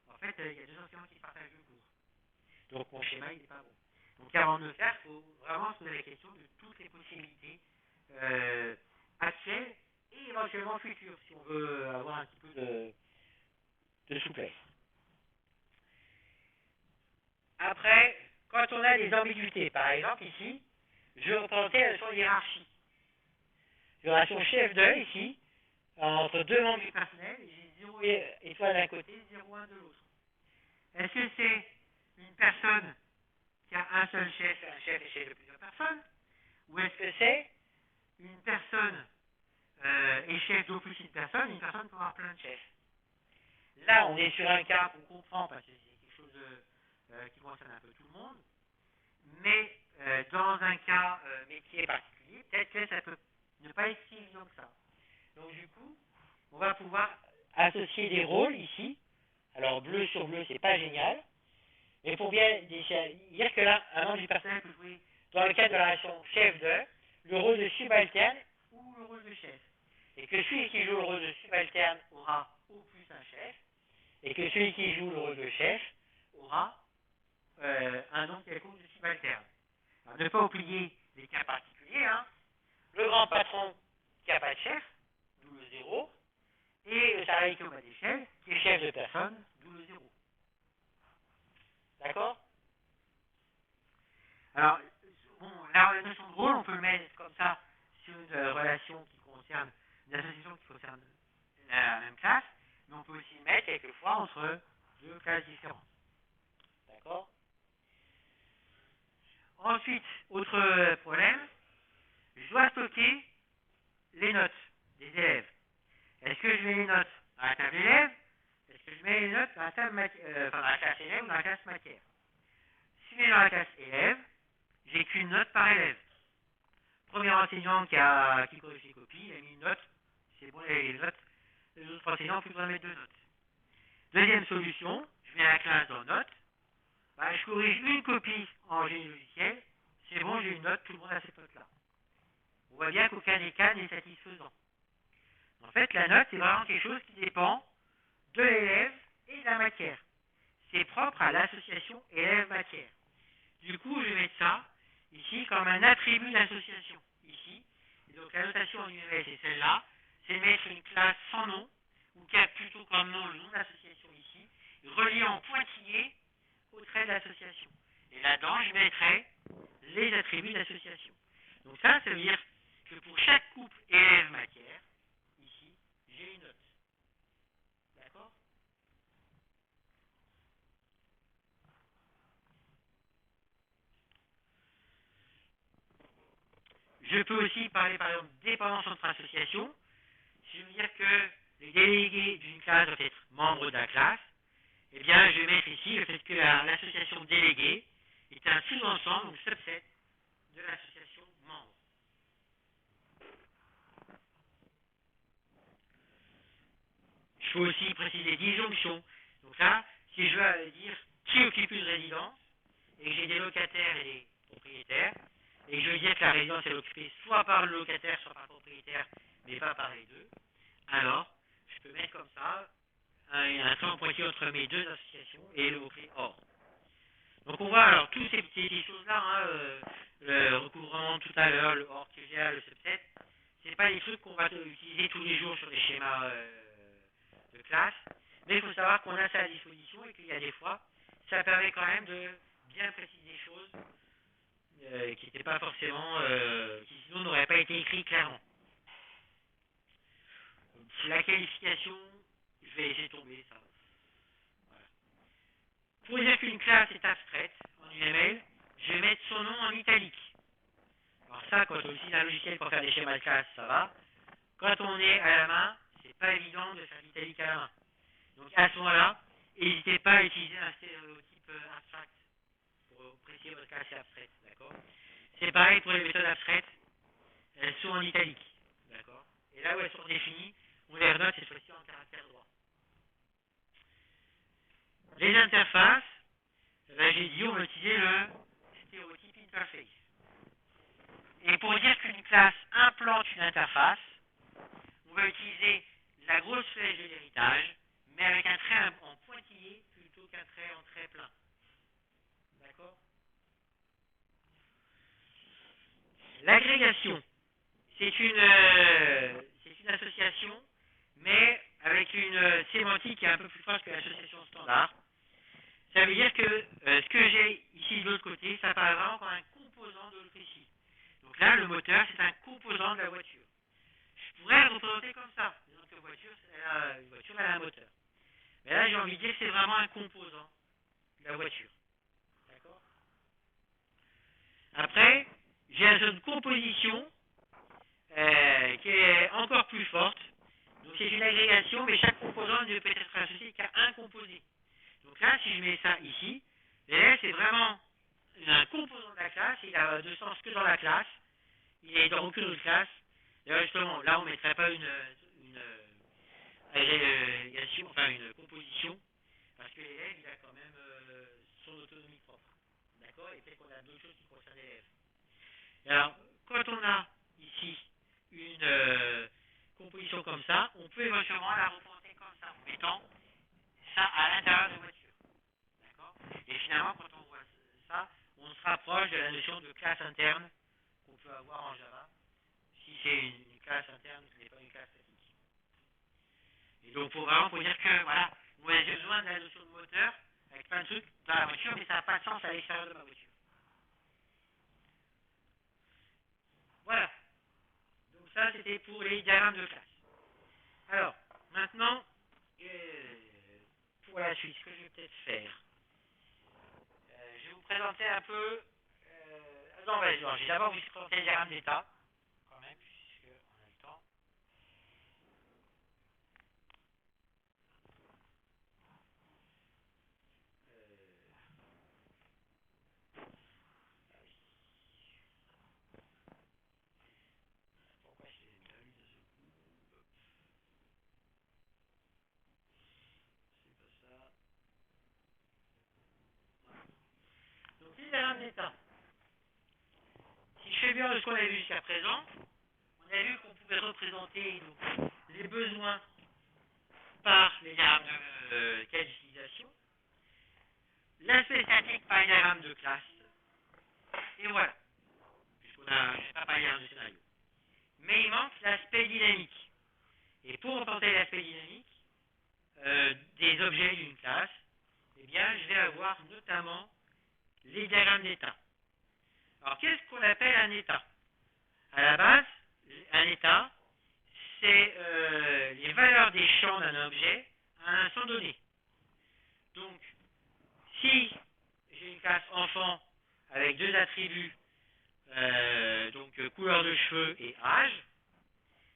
Speaker 1: en fait, il y a 2 enseignants qui partagent le cours. Donc, mon schéma, il n'est pas bon. Donc, avant de le faire, il faut vraiment se poser la question de toutes les possibilités actuelles et éventuellement futures, si on veut avoir un petit peu de souplesse. Après, quand on a des ambiguïtés, par exemple, ici, je vais représenter la notion de hiérarchie. J'ai la relation chef de, ici, entre 2 membres du personnel, et j'ai 0 étoile d'un côté, 0,1 de l'autre. Est-ce que c'est une personne qui a un seul chef, un chef et chef de plusieurs personnes? Ou est-ce que c'est une personne et chef d'au plus une personne peut avoir plein de chefs? Là, on est sur un cas qu'on comprend parce que c'est quelque chose qui concerne un peu tout le monde, mais dans un cas métier particulier, peut-être que ça peut ne pas être si évident que ça. Donc du coup, on va pouvoir associer des rôles ici. Alors bleu sur bleu, c'est pas génial, mais pour bien dire que là, un membre du personnel peut jouer dans le cadre de la relation chef de, le rôle de subalterne ou le rôle de chef. Et que celui qui joue le rôle de subalterne aura au plus un chef, et que celui qui joue le rôle de chef aura un nombre quelconque de subalternes. Alors, ne pas oublier les cas particuliers, hein. Le grand patron qui n'a pas de chef, d'où le 0, et le salarié qui est au bas d'échelle, qui est chef de personne, d'où le 0. D'accord? Alors, bon, la notion de rôle, on peut le mettre comme ça sur une relation qui concerne, une association qui concerne la même classe, mais on peut aussi le mettre quelquefois entre deux classes différentes. D'accord? Ensuite, autre problème, je dois stocker les notes des élèves. Est-ce que je mets les notes dans la table élève? Est-ce que je mets les notes dans la table dans la classe élève ou dans la classe matière? Si je mets dans la classe élève, j'ai qu'une note par élève. Premier enseignant qui corrige les copies, il a mis une note, c'est bon, les notes. Les autres enseignants ont plus besoin de mettre deux notes. Deuxième solution, je mets la classe dans notes, je corrige une copie en génie logiciel, c'est bon, j'ai une note, tout le monde a cette note-là. On voit bien qu'aucun des cas n'est satisfaisant. En fait, la note, c'est vraiment quelque chose qui dépend de l'élève et de la matière. C'est propre à l'association élève-matière. Du coup, je vais mettre ça ici comme un attribut d'association. Ici. Et donc la notation en UML, c'est celle-là. C'est mettre une classe sans nom, ou qui a plutôt comme nom le nom d'association ici, relié en pointillé au trait de l'association. Et là-dedans, je mettrai les attributs d'association. Donc ça veut dire que pour chaque couple élève-matière, ici, j'ai une note. D'accord? Je peux aussi parler par exemple de dépendance entre associations. Si je veux dire que les délégués d'une classe doivent être membres de la classe, eh bien je vais mettre ici le fait que l'association déléguée est un sous-ensemble, donc subset, de l'association membre. Il faut aussi préciser disjonction. Donc là, si je veux dire qui occupe une résidence, et que j'ai des locataires et des propriétaires, et que je veux dire que la résidence est occupée soit par le locataire, soit par le propriétaire, mais pas par les deux, alors je peux mettre comme ça un trait en pointillé entre mes deux associations et le mot-clé or. Donc on voit alors toutes ces petites choses-là, le recouvrement tout à l'heure, le or, TGA, le subset, c'est pas des trucs qu'on va utiliser tous les jours sur des schémas de classe, mais il faut savoir qu'on a ça à disposition et qu'il y a des fois, ça permet quand même de bien préciser des choses qui n'étaient pas forcément, qui sinon n'auraient pas été écrites clairement. Donc, la qualification, je vais laisser tomber ça. Voilà. Pour dire qu'une classe est abstraite en UML, je vais mettre son nom en italique. Alors ça, quand on utilise un logiciel pour faire des schémas de classe, ça va. Quand on est à la main, c'est pas évident de faire l'italique à la main. Donc à ce moment-là, n'hésitez pas à utiliser un stéréotype abstract pour préciser votre classe est abstraite, d'accord? C'est pareil pour les méthodes abstraites, elles sont en italique, d'accord? Et là où elles sont définies, on les renote cette fois-ci en caractère droit. Les interfaces, j'ai dit on va utiliser le stéréotype interface. Et pour dire qu'une classe implante une interface, on va utiliser la grosse flèche de l'héritage, mais avec un trait en pointillé plutôt qu'un trait en trait plein. D'accord? L'agrégation, c'est une association, mais avec une sémantique qui est un peu plus proche que l'association standard. Ça veut dire que ce que j'ai ici de l'autre côté, ça paraît vraiment comme un composant de l'autre ici. Donc là, le moteur, c'est un composant de la voiture. Je pourrais le représenter comme ça. Donc une voiture, elle a un moteur. Mais là, j'ai envie de dire que c'est vraiment un composant de la voiture. D'accord? Après, j'ai une zone composition qui est encore plus forte. Donc c'est une agrégation, mais chaque composant ne peut être associé qu'à un composé. Donc là, si je mets ça ici, l'élève, c'est vraiment un composant de la classe, il a de sens que dans la classe, il est dans aucune autre classe. D'ailleurs, justement, là, on ne mettrait pas une agrégation, enfin une composition, parce que l'élève, il a quand même son autonomie propre. D'accord? Et peut-être qu'on a d'autres choses qui concernent l'élève. Alors, quand on a ici une composition comme ça, on peut éventuellement la représenter comme ça, en mettant ça à l'intérieur de la voiture. D'accord? Et finalement, quand on voit ça, on se rapproche de la notion de classe interne qu'on peut avoir en Java, si c'est une classe interne qui n'est pas une classe statique. Et donc, pour dire que, voilà, moi j'ai besoin de la notion de moteur, avec plein de trucs dans la voiture, mais ça n'a pas de sens à l'extérieur de ma voiture. Voilà. Donc ça, c'était pour les diagrammes de classe. Alors, maintenant, pour la suite, ce que je vais peut-être faire, je vais vous présenter un peu... non, je vais d'abord vous présenter les diagrammes d'état, quand même, puisqu'on a le temps. Pourquoi je l'ai pas mis de ce coup? C'est pas ça. Donc, les diagrammes d'état. Si je fais bien de ce qu'on a vu jusqu'à présent, on a vu qu'on pouvait représenter donc, les besoins par les diagrammes de cas d'utilisation, l'aspect statique par les diagrammes de classe, et voilà, puisqu'on a, je n'ai pas parlé de scénario. Mais il manque l'aspect dynamique. Et pour représenter l'aspect dynamique des objets d'une classe, eh bien, je vais avoir notamment les diagrammes d'état. Alors, qu'est-ce qu'on appelle un état? À la base, un état, c'est les valeurs des champs d'un objet à un instant donné. Donc, si j'ai une classe enfant avec deux attributs, donc couleur de cheveux et âge,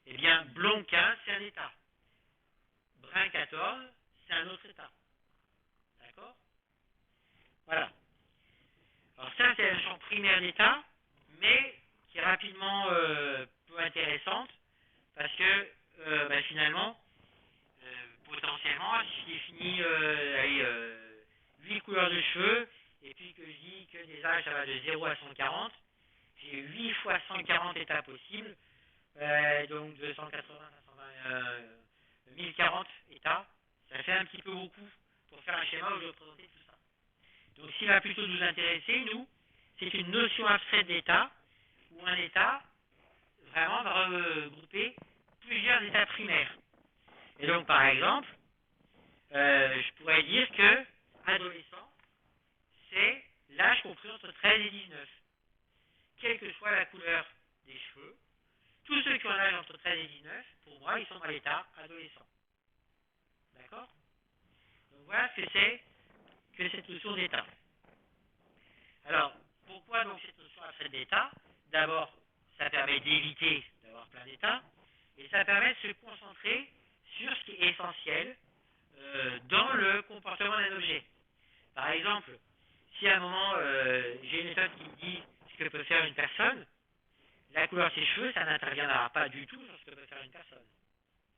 Speaker 1: eh bien, blond 15, c'est un état. Brun 14, c'est un autre état. D'accord? Voilà. Alors ça, c'est un champ primaire d'état, mais qui est rapidement peu intéressante, parce que finalement, potentiellement, si je définis 8 couleurs de cheveux, et puis que je dis que des âges, ça va de 0 à 140, j'ai 8 fois 140 états possibles, donc 280, 520, 1040 états. Ça fait un petit peu beaucoup pour faire un schéma où je vais représenter tout ça. Donc, ce qui va plutôt nous intéresser, nous, c'est une notion abstraite d'état, où un état, vraiment, va regrouper plusieurs états primaires. Et donc, par exemple, je pourrais dire que adolescent, c'est l'âge compris entre 13 et 19. Quelle que soit la couleur des cheveux, tous ceux qui ont un âge entre 13 et 19, pour moi, ils sont dans l'état adolescent. D'accord? Donc voilà ce que c'est que cette notion d'état. Alors, pourquoi donc cette notion abstraite d'état? D'abord, ça permet d'éviter d'avoir plein d'états, et ça permet de se concentrer sur ce qui est essentiel dans le comportement d'un objet. Par exemple, si à un moment j'ai une méthode qui me dit ce que peut faire une personne, la couleur de ses cheveux, ça n'interviendra pas du tout sur ce que peut faire une personne.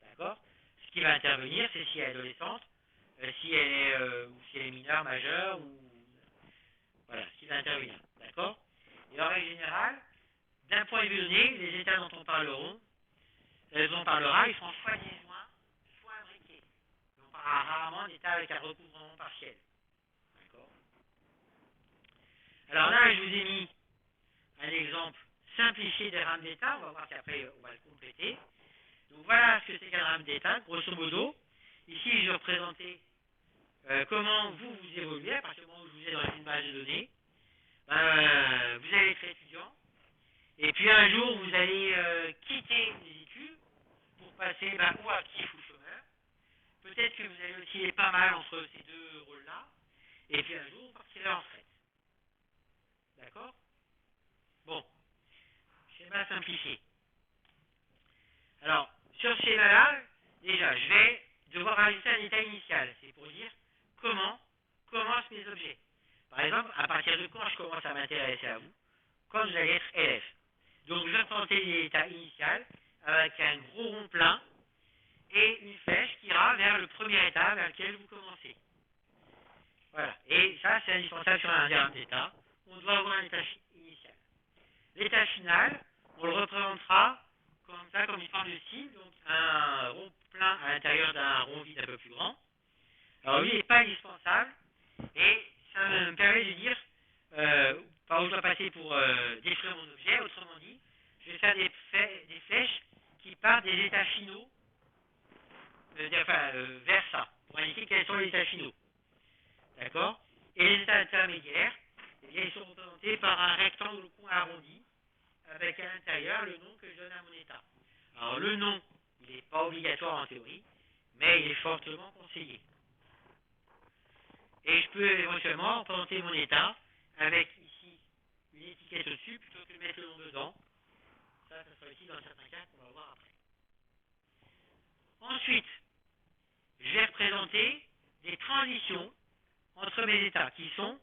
Speaker 1: D'accord? Ce qui va intervenir, c'est si elle est adolescente, si elle est, ou si elle est mineure, majeure, ou voilà, ce qui va intervenir. D'accord? Et en règle générale, d'un point de vue donné, les états dont on parlera, ils seront soit disjoints, soit imbriqués. On parlera rarement d'états avec un recouvrement partiel. D'accord? Alors là, je vous ai mis un exemple simplifié des rames d'état. On va voir qu'après, on va le compléter. Donc voilà ce que c'est qu'un rame d'état, grosso modo. Ici, je vais représenter comment vous évoluez à partir du moment où je vous ai dans une base de données. Vous allez être étudiant, et puis un jour, vous allez quitter les études pour passer ou actif ou chômeur. Peut-être que vous allez osciller pas mal entre ces deux rôles-là, et puis un jour, vous partirez en retraite. D'accord? Bon, schéma simplifié. Alors, sur ce schéma-là, déjà, je vais devoir ajouter un état initial. C'est pour dire comment commencent mes objets. Par exemple, à partir de quand je commence à m'intéresser à vous? Quand vous allez être élève. Donc, je vais présenter l'état initial avec un gros rond plein et une flèche qui ira vers le premier état vers lequel vous commencez. Voilà. Et ça, c'est indispensable sur un diagramme d'état. On doit avoir un état initial. L'état final, on le représentera comme ça, comme une forme de cible, donc un rond plein à l'intérieur d'un rond vide un peu plus grand. Alors lui n'est pas indispensable, et ça me permet de dire par où je dois passer pour détruire mon objet. Autrement dit, je vais faire des flèches qui partent des états finaux, vers ça, pour indiquer quels sont les états finaux. D'accord? Et les états intermédiaires, eh bien, ils sont représentés par un rectangle au coin arrondi, avec à l'intérieur le nom que je donne à mon état. Alors le nom, il n'est pas obligatoire en théorie, mais il est fortement conseillé. Et je peux éventuellement représenter mon état avec ici une étiquette au-dessus plutôt que de mettre le nom dedans. Ça sera utile dans certains cas qu'on va voir après. Ensuite, je vais représenter des transitions entre mes états qui sont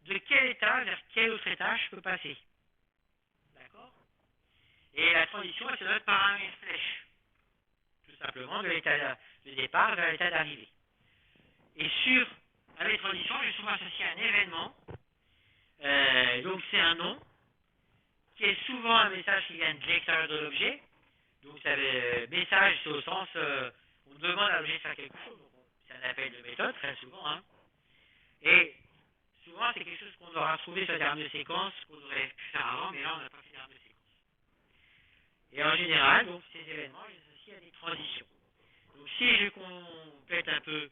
Speaker 1: de quel état vers quel autre état je peux passer. D'accord? Et la transition, elle se donne par une flèche. Tout simplement de l'état de départ vers l'état d'arrivée. Et à mes transitions, je vais souvent associer un événement. Donc c'est un nom qui est souvent un message qui vient de l'extérieur de l'objet. Donc ça message, c'est au sens on demande à l'objet de faire quelque chose. C'est un appel de méthode très souvent. Hein. Et souvent c'est quelque chose qu'on aura trouvé sur des armes de séquence qu'on aurait pu faire avant, mais là on n'a pas fait d'armes de séquence. Et en général, donc ces événements, je les associe à des transitions. Donc si je complète un peu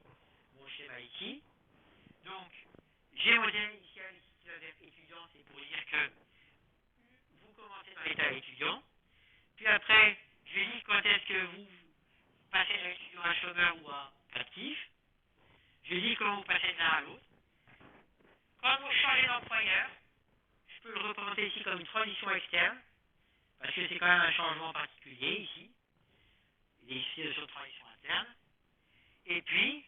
Speaker 1: mon schéma ici, donc j'ai mon lien initial ici qui va vers étudiant, c'est pour dire que vous commencez dans l'état étudiant, puis après, je dis quand est-ce que vous passez de l'étudiant à chômeur ou à actif, je dis comment vous passez de l'un à l'autre. Quand vous changez d'employeur, je peux le représenter ici comme une transition externe, parce que c'est quand même un changement particulier ici. Il est ici sur transition interne. Et puis,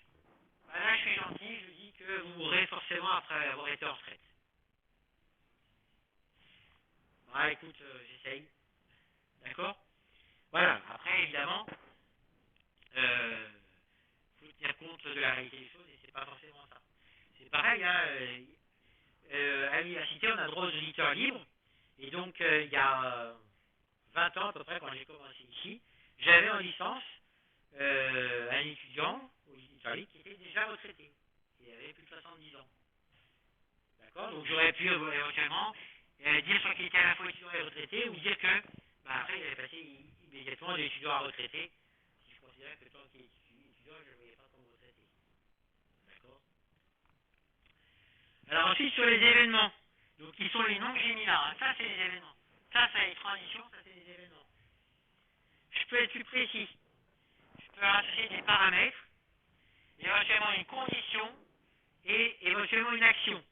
Speaker 1: là je suis gentil, je dis que vous mourrez forcément après avoir été en retraite. Voilà, écoute, j'essaye. D'accord? Voilà, après évidemment, il faut tenir compte de la réalité des choses et c'est pas forcément ça. C'est pareil, hein, à l'université on a droit aux auditeurs libres et donc il y a 20 ans à peu près quand j'ai commencé ici, j'avais en licence un étudiant aux auditeurs libres qui était déjà retraité. Il avait plus de 70 ans. D'accord? Donc j'aurais pu éventuellement dire soit qu'il était à la fois étudiant et retraité ou dire que après il avait passé immédiatement de l'étudiant à retraité. Si je considérais que tant qu'il est étudiant, je ne le voyais pas comme retraité. D'accord? Alors ensuite sur les événements, donc qui sont les noms que j'ai mis là, hein. Ça c'est les événements. Ça c'est les transitions, ça c'est les événements. Je peux être plus précis. Je peux associer des paramètres, éventuellement une condition et éventuellement une action.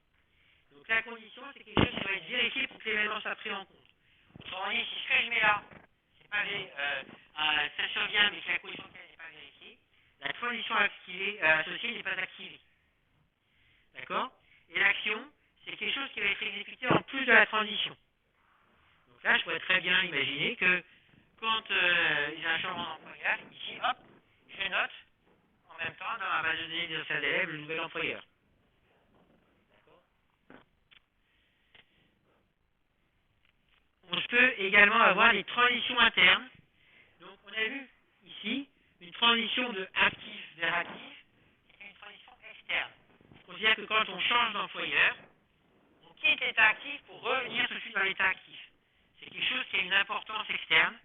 Speaker 1: Donc la condition, c'est quelque chose qui doit être vérifié pour que l'événement soit pris en compte. Autrement dit, si ce que je mets là, c'est pas ça survient, mais que la condition n'est pas vérifiée, la condition associée n'est pas activée. D'accord? Et l'action, c'est quelque chose qui va être exécuté en plus de la transition. Donc là, je pourrais très bien imaginer que quand j'ai un changement d'employeur, ici, hop, je note en même temps dans ma base de données des anciens élèves le nouvel employeur. On peut également avoir des transitions internes. Donc on a vu ici une transition de actif vers actif et une transition externe. On considère que quand on change d'employeur, on quitte l'état actif pour revenir tout de suite dans l'état actif. C'est quelque chose qui a une importance externe.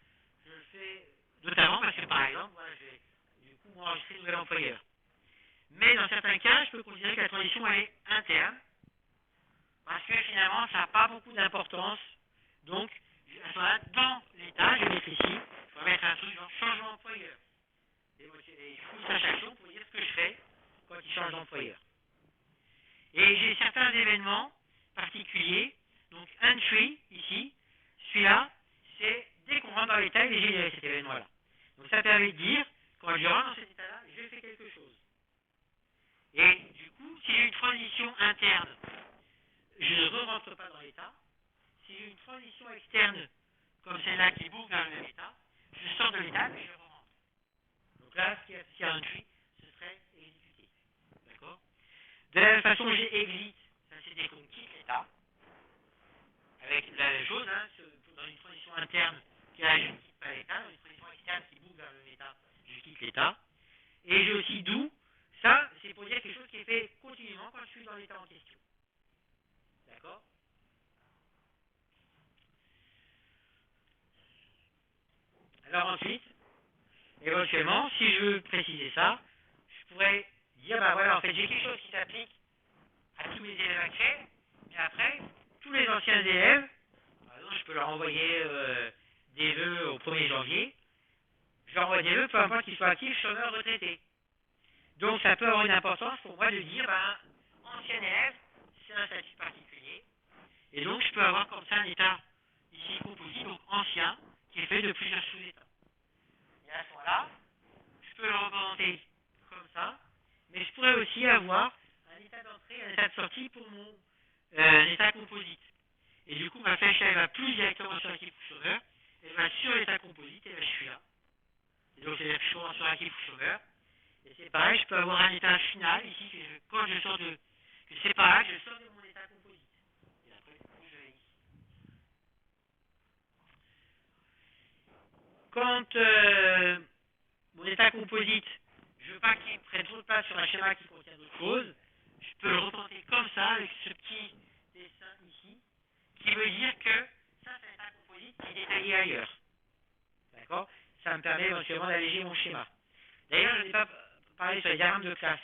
Speaker 1: Je le fais notamment parce que par exemple, voilà, je vais du coup enregistrer le nouvel employeur. Mais dans certains cas, je peux considérer que la transition elle est interne parce que finalement ça n'a pas beaucoup d'importance. Donc, à ce moment-là, dans l'état, je vais mettre ici, je vais mettre un truc genre changement d'employeur. Et full slash action pour dire ce que je fais quand il change d'employeur. Et j'ai certains événements particuliers, donc entry ici, celui-là, c'est dès qu'on rentre dans l'état, il est généré cet événement-là. Donc ça permet de dire, quand je rentre dans cet état-là, je fais quelque chose. Et du coup, si j'ai une transition interne, je ne re-rentre pas dans l'état. Si j'ai une transition externe, comme celle-là qui boucle dans le même état, je sors de l'état et je rentre. Donc là, ce qui est associé à un tree, ce serait exécuté. D'accord? De la même façon, j'ai exit, ça c'est dès qu'on quitte l'état. Avec la même chose, hein, dans une transition position interne qui est là, je ne quitte pas l'état, une position externe qui bouge vers l'état, je quitte l'état. Et j'ai aussi d'où, ça c'est pour dire quelque chose qui est fait continuellement quand je suis dans l'état en question. D'accord? Alors ensuite, éventuellement, si je veux préciser ça, je pourrais dire, bah voilà, en fait j'ai quelque chose qui s'applique à tous mes élèves actuels, et après, tous les anciens élèves, par exemple, je peux leur envoyer des vœux au 1er janvier, je leur envoie des vœux, peu importe qu'ils soient actifs, chômeurs, retraités. Donc ça peut avoir une importance pour moi de dire, ben, ancien élève, c'est un statut particulier, et donc je peux avoir comme ça un état ici composite, donc ancien, qui est fait de plusieurs sous-états. Et à ce moment-là, je peux le représenter comme ça, mais je pourrais aussi avoir un état d'entrée, un état de sortie pour mon état composite. Et du coup, ma flèche, elle va plus directement sur l'équipe chômeur, elle va sur l'état composite, et là, je suis là. Et donc, c'est-à-dire que je suis sur l'équipe chômeur. Et c'est pareil, je peux avoir un état final, ici, quand je sors de... que c'est pareil, je sors de mon état composite. Et après, du coup, je vais ici. Quand mon état composite, je veux pas qu'il prenne trop de place sur un schéma qui contient d'autres choses, je peux le représenter comme ça, avec ce petit dessin ici, qui veut dire que ça, c'est un état composite qui est détaillé ailleurs. D'accord? Ça me permet éventuellement d'alléger mon schéma. D'ailleurs, je n'ai pas parlé sur les diagrammes de classe.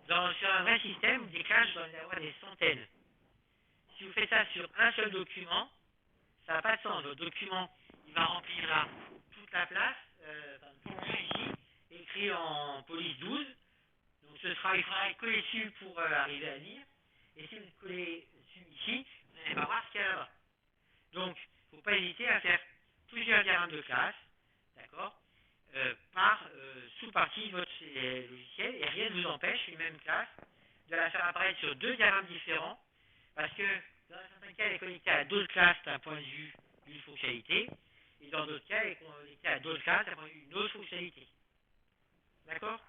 Speaker 1: Sur un vrai système, des classes, je dois en avoir des centaines. Si vous faites ça sur un seul document, ça n'a pas de sens. Votre document, il va remplir là toute la place, tout le lieu ici, écrit en police 12. Donc il faudra coller dessus pour arriver à lire. Et si vous collez dessus ici, vous n'allez pas voir ce qu'il y a là-bas. Donc, il ne faut pas hésiter à faire plusieurs diagrammes de classe, d'accord, par sous-partie de votre logiciel, et rien ne vous empêche, une même classe, de la faire apparaître sur deux diagrammes différents, parce que dans certains cas, elle est connectée à d'autres classes d'un point de vue d'une fonctionnalité, et dans d'autres cas, elle est connectée à d'autres classes d'un point de vue d'une autre fonctionnalité. D'accord?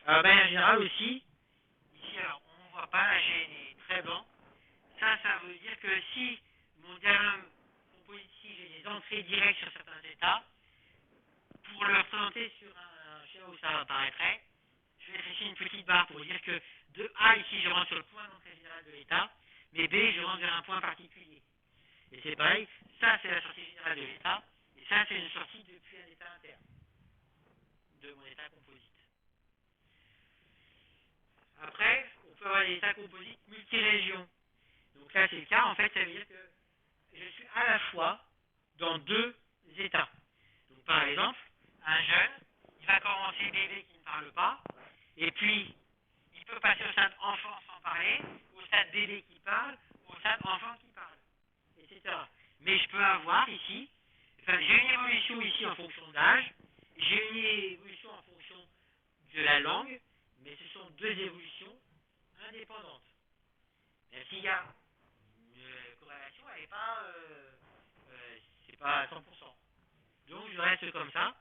Speaker 1: Alors, en général aussi, ici, alors, on ne voit pas, la GN est très blanc. Ça veut dire que si mon diagramme composite ici, j'ai des entrées directes sur certains états, pour le représenter sur un schéma où ça apparaîtrait, je vais réfléchir une petite barre pour dire que de A ici, je rentre sur le point d'entrée générale de l'état, mais B, je rentre vers un point particulier. Et c'est pareil, ça c'est la sortie générale de l'état, et ça c'est une sortie depuis un état interne de mon état composite. Après, on peut avoir des états composites multirégions. Donc là c'est le cas, en fait, ça veut dire que je suis à la fois dans deux états. Donc par exemple, un jeune, il va commencer bébé qui ne parle pas, et puis il peut passer au stade enfant sans parler, au stade bébé qui parle, au stade enfant qui parle, etc. Mais je peux avoir ici, j'ai une évolution ici en fonction d'âge, j'ai une évolution en fonction de la langue, mais ce sont deux évolutions indépendantes. Même s'il y a une corrélation, elle n'est pas, c'est pas à 100%. Donc je reste comme ça.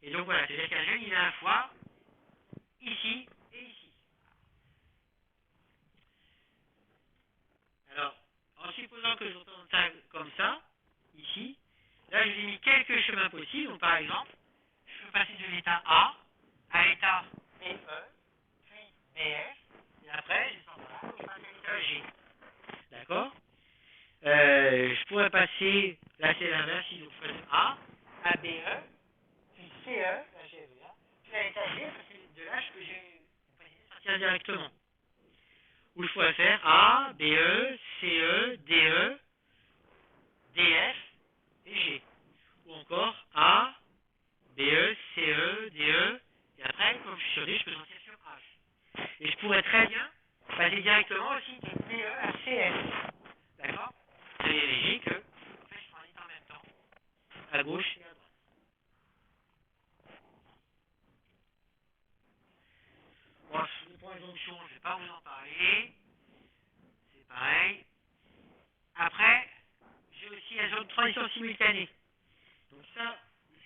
Speaker 1: Et donc voilà, c'est-à-dire qu'un jeune, il est à la fois ici et ici. Alors, en supposant que je retourne ça comme ça, ici, là je lui ai mis quelques chemins possibles. Donc par exemple, je peux passer de l'état A à l'état BE, puis BF, et après, je sens là, je passe à l'état G. D'accord? Je pourrais passer, là c'est l'inverse, si vous faites A à BE, puis CE, là j'ai là, puis à l'état G, c'est de l'âge que j'ai sortir directement. Où je pourrais faire A, BE, CE, DE, DF et G. Ou encore A, BE, CE, DE, et après, comme je suis sur D, je peux sortir sur H. Et je pourrais très bien passer directement aussi de DE à CF. D'accord? Vous allez vérifier que, en fait, je transite en même temps, à gauche et à droite. Bon, les points de jonction, je ne vais pas vous en parler. C'est pareil. Après, j'ai aussi la zone de transition simultanée. Donc ça,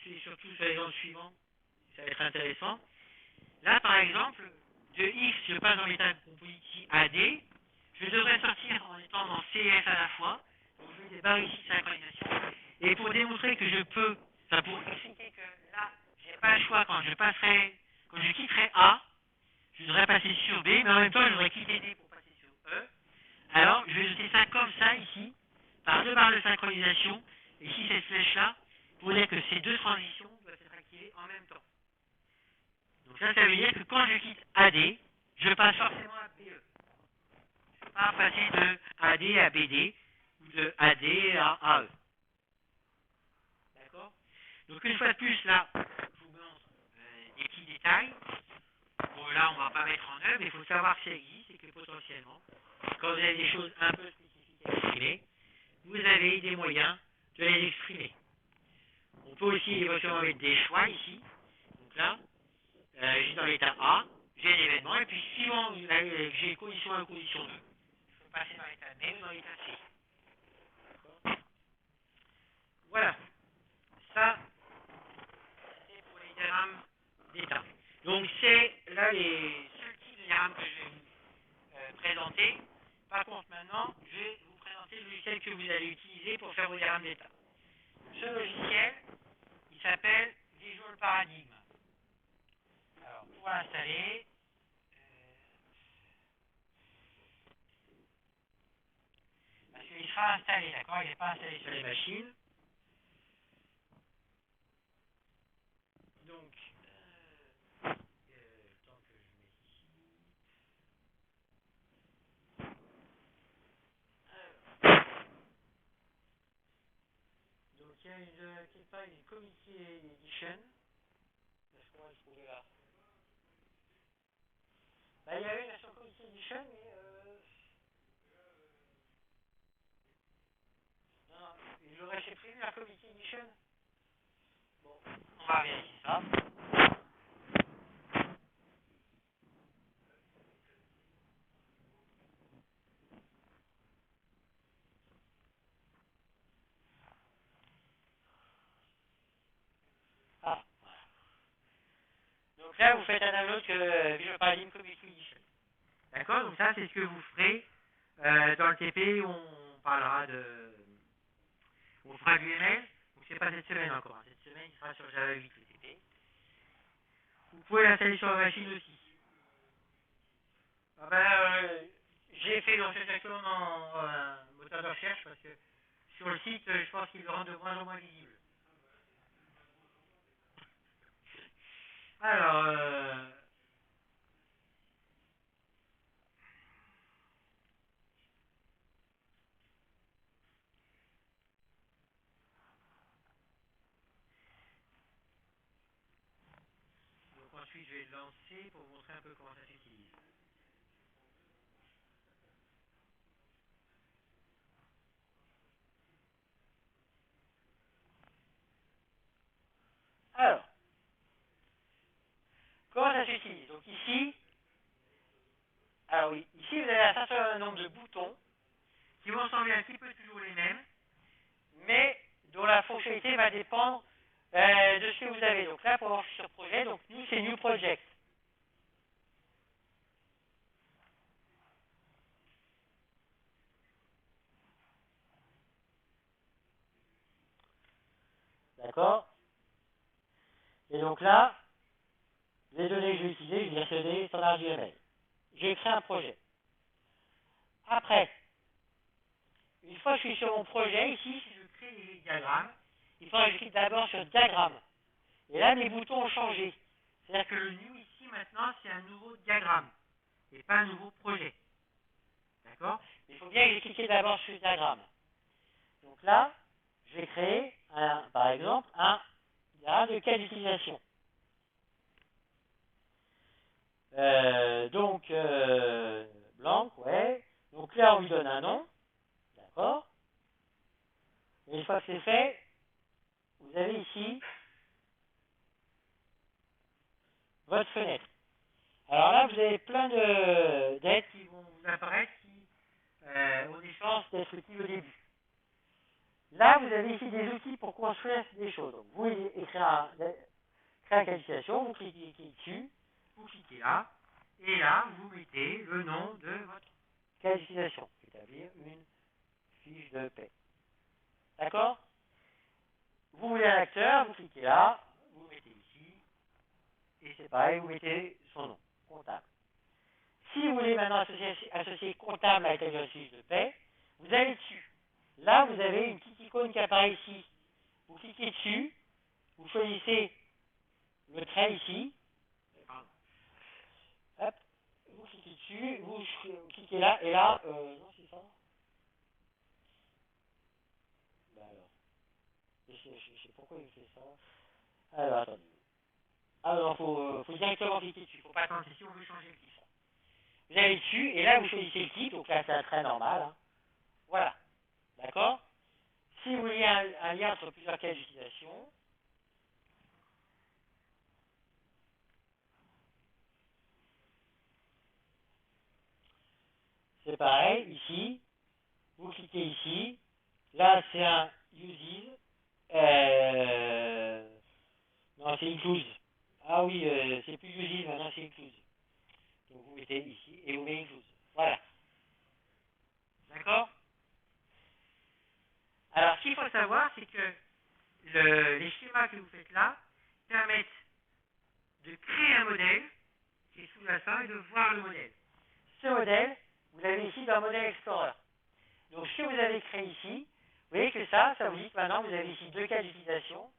Speaker 1: c'est surtout sur les exemples suivants, ça va être intéressant. Là, par exemple, de X, je passe dans l'état composite AD, je devrais sortir en étant dans CF à la fois. Donc je fais des barres ici de synchronisation. Et pour démontrer que je peux, enfin pour expliquer que là, j'ai pas le choix quand je quitterai A, je devrais passer sur B, mais en même temps je devrais quitter D pour passer sur E. Alors je vais noter ça comme ça ici, par deux barres de synchronisation, et ici cette flèche-là, pour dire que ces deux transitions doivent être activées en même temps. Donc ça veut dire que quand je quitte AD, je passe forcément à BE. Je ne peux pas passer de AD à BD, ou de AD à AE. D'accord? Donc une fois de plus, là, je vous montre des petits détails. Bon, là, on ne va pas mettre en œuvre, mais il faut savoir que ça existe et que potentiellement, quand vous avez des choses un peu spécifiques à exprimer, vous avez des moyens de les exprimer. On peut aussi éventuellement mettre des choix ici. Donc là, je suis dans l'état A, j'ai un événement, et puis suivant j'ai condition 1 ou condition 2, je peux passer dans l'état B ou dans l'état C. Voilà. Ça, c'est pour les diagrammes d'état. Donc c'est là les seuls types de diagrammes que je vais vous présenter. Par contre, maintenant, je vais vous présenter le logiciel que vous allez utiliser pour faire vos diagrammes d'état. Ce logiciel, il s'appelle Visual Paradigm. Alors, pour l'installer, parce qu'il sera installé, d'accord? Il n'est pas installé sur les machines. Donc, tant que je mets ici. Donc, il y a quelque part une Community Edition. Est-ce qu'on va le trouver là? Bah, il y avait une version Community Edition, mais non, il aurait supprimé la Community Edition. Bon, on va vérifier ça. Ah. Donc là, vous faites un download que Visual Paradigm Community Edition. D'accord? Donc ça, c'est ce que vous ferez dans le TP où on parlera de... On fera du ML. Donc c'est pas cette semaine encore. Hein. Cette semaine, il sera sur Java 8 le TP. Vous pouvez l'installer sur la machine aussi. Ah ben, j'ai fait dans cette action en moteur de recherche parce que sur le site, je pense qu'il le rend de moins en moins visible. Alors, donc ensuite je vais le lancer pour vous montrer un peu comment ça s'utilise. Alors, comment ça s'utilise? Donc ici, alors oui, ici vous avez un certain nombre de boutons qui vont sembler un petit peu toujours les mêmes, mais dont la fonctionnalité va dépendre de ce que vous avez. Donc là, pour voir sur projet, donc nous c'est New Project. D'accord? Et donc là, les données que je vais utiliser, je vais dire CD, standard UML. J'ai créé un projet. Après, une fois que je suis sur mon projet, ici, si je crée des diagrammes, il faudra que je clique d'abord sur diagramme. Et là, mes boutons ont changé. C'est-à-dire que le new ici, maintenant, c'est un nouveau diagramme. Et pas un nouveau projet. D'accord? Il faut bien que j'ai cliqué d'abord sur le diagramme. Donc là, je vais créer, par exemple, un diagramme de cas d'utilisation. Blanc, ouais. Donc là, on lui donne un nom. D'accord? Et une fois que c'est fait, vous avez ici votre fenêtre. Alors là, vous avez plein d'aides qui vont vous apparaître qui ont des chances d'être utiles au début. Là, vous avez ici des outils pour construire des choses. Donc, vous créez un qualification, vous cliquez dessus, vous cliquez là, et là, vous mettez le nom de votre cas d'utilisation. Établir une fiche de paie. D'accord? Vous voulez un acteur, vous cliquez là, vous le mettez ici, et c'est pareil, vous mettez son nom, comptable. Si vous voulez maintenant associer comptable à établir une fiche de paie, vous allez dessus. Là, vous avez une petite icône qui apparaît ici. Vous cliquez dessus, vous choisissez le trait ici. Hop, vous cliquez dessus, vous cliquez là, et là, non, c'est ça. Ben alors, je sais pourquoi il fait ça. Alors, attendez. Alors, faut directement cliquer dessus, faut pas attendre si on veut changer le titre. Vous allez dessus, et là, vous choisissez le titre, donc là, c'est un trait normal. Hein. Voilà, d'accord? Si vous voulez un lien entre plusieurs cas d'utilisation, c'est pareil, ici, vous cliquez ici, là c'est un uses, non c'est include, ah oui, c'est plus uses, maintenant c'est include, donc vous mettez ici et vous mettez include, voilà, d'accord? Alors ce qu'il faut savoir, c'est que les schémas que vous faites là permettent de créer un modèle qui est sous-jacent et de voir le modèle. Ce modèle, vous l'avez ici dans Model Explorer. Donc ce que vous avez créé ici, vous voyez que ça vous dit que maintenant vous avez ici deux cas d'utilisation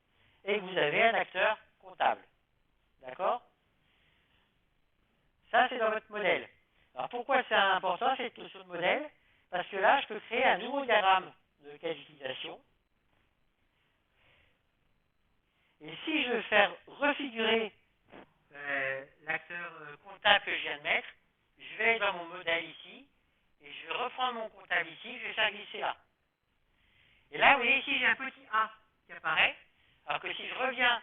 Speaker 1: et que vous avez un acteur comptable. D'accord? Ça c'est dans votre modèle. Alors pourquoi c'est important cette notion de modèle? Parce que là je peux créer un nouveau diagramme de cas d'utilisation. Et si je veux faire refigurer l'acteur comptable que je viens de mettre, je vais dans mon modèle ici et je vais reprendre mon comptable ici, je vais faire glisser là. Et là, vous voyez ici, j'ai un petit A qui apparaît, alors que si je reviens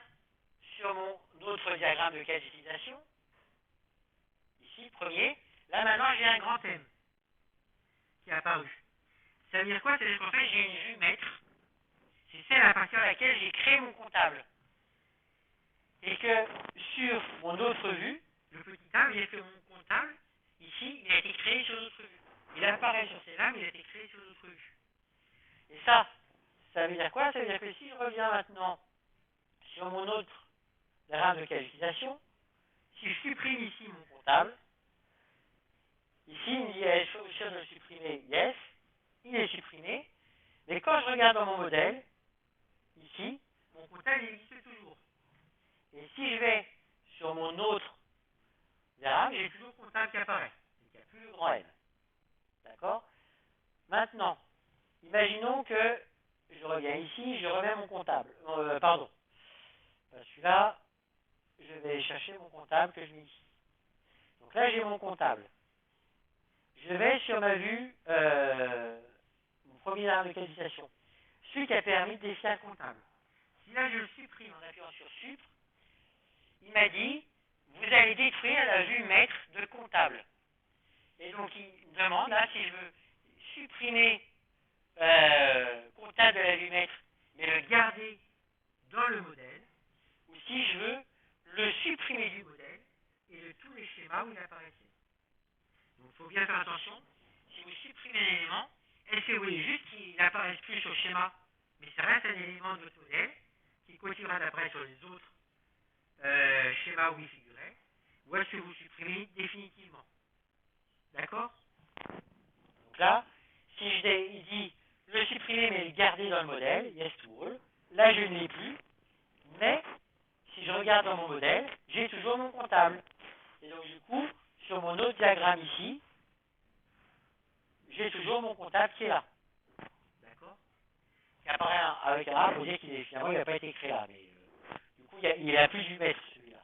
Speaker 1: sur mon autre diagramme de cas d'utilisation, ici, premier, là maintenant j'ai un grand M qui est apparu. Ça veut dire quoi? Ça veut dire qu'en fait j'ai une vue maître, c'est celle à partir de laquelle j'ai créé mon comptable. Et que sur mon autre vue, le petit A, il y a que mon comptable, ici, il a été créé sur l'autre vue. Il apparaît sur celle-là, mais il a été créé sur l'autre vue. Et ça veut dire quoi? Ça veut dire que si je reviens maintenant sur mon autre diagramme de cas d'utilisation, si je supprime ici mon comptable, ici il me dit est-ce que de le supprimer? Yes, il est supprimé. Mais quand je regarde dans mon modèle, ici, mon comptable il existe toujours. Et si je vais sur mon autre diagramme, j'ai toujours le comptable qui apparaît. Donc il n'y a plus le grand N. D'accord? Maintenant, imaginons que je reviens ici, je remets mon comptable. Pardon. Celui-là, je vais chercher mon comptable que je mets ici. Donc là, j'ai mon comptable. Je vais sur ma vue, mon premier diagramme de qualification, celui qui a permis de défier un comptable. Si là, je le supprime en appuyant sur Supr, il m'a dit, vous allez détruire la vue maître de comptable. Et donc, il me demande, là, si je veux supprimer comptable de la vue maître, mais le garder dans le modèle, ou si je veux le supprimer du modèle et de tous les schémas où il apparaissait. Donc il faut bien faire attention. Si vous supprimez un élément, est-ce que vous voulez juste qu'il n'apparaisse plus sur le schéma, mais ça reste un élément de votre modèle qui continuera d'apparaître sur les autres schémas où il figurait, ou est-ce que vous supprimez définitivement? D'accord? Donc là, si il dit le supprimer mais le garder dans le modèle, yes to all, là je ne l'ai plus, mais si je regarde dans mon modèle, j'ai toujours mon comptable. Et donc du coup, sur mon autre diagramme ici, j'ai toujours mon comptable qui est là. D'accord? Qui apparaît avec un A pour dire qu'il est finalement il n'a pas été créé là, mais du coup il a plus du maître celui-là.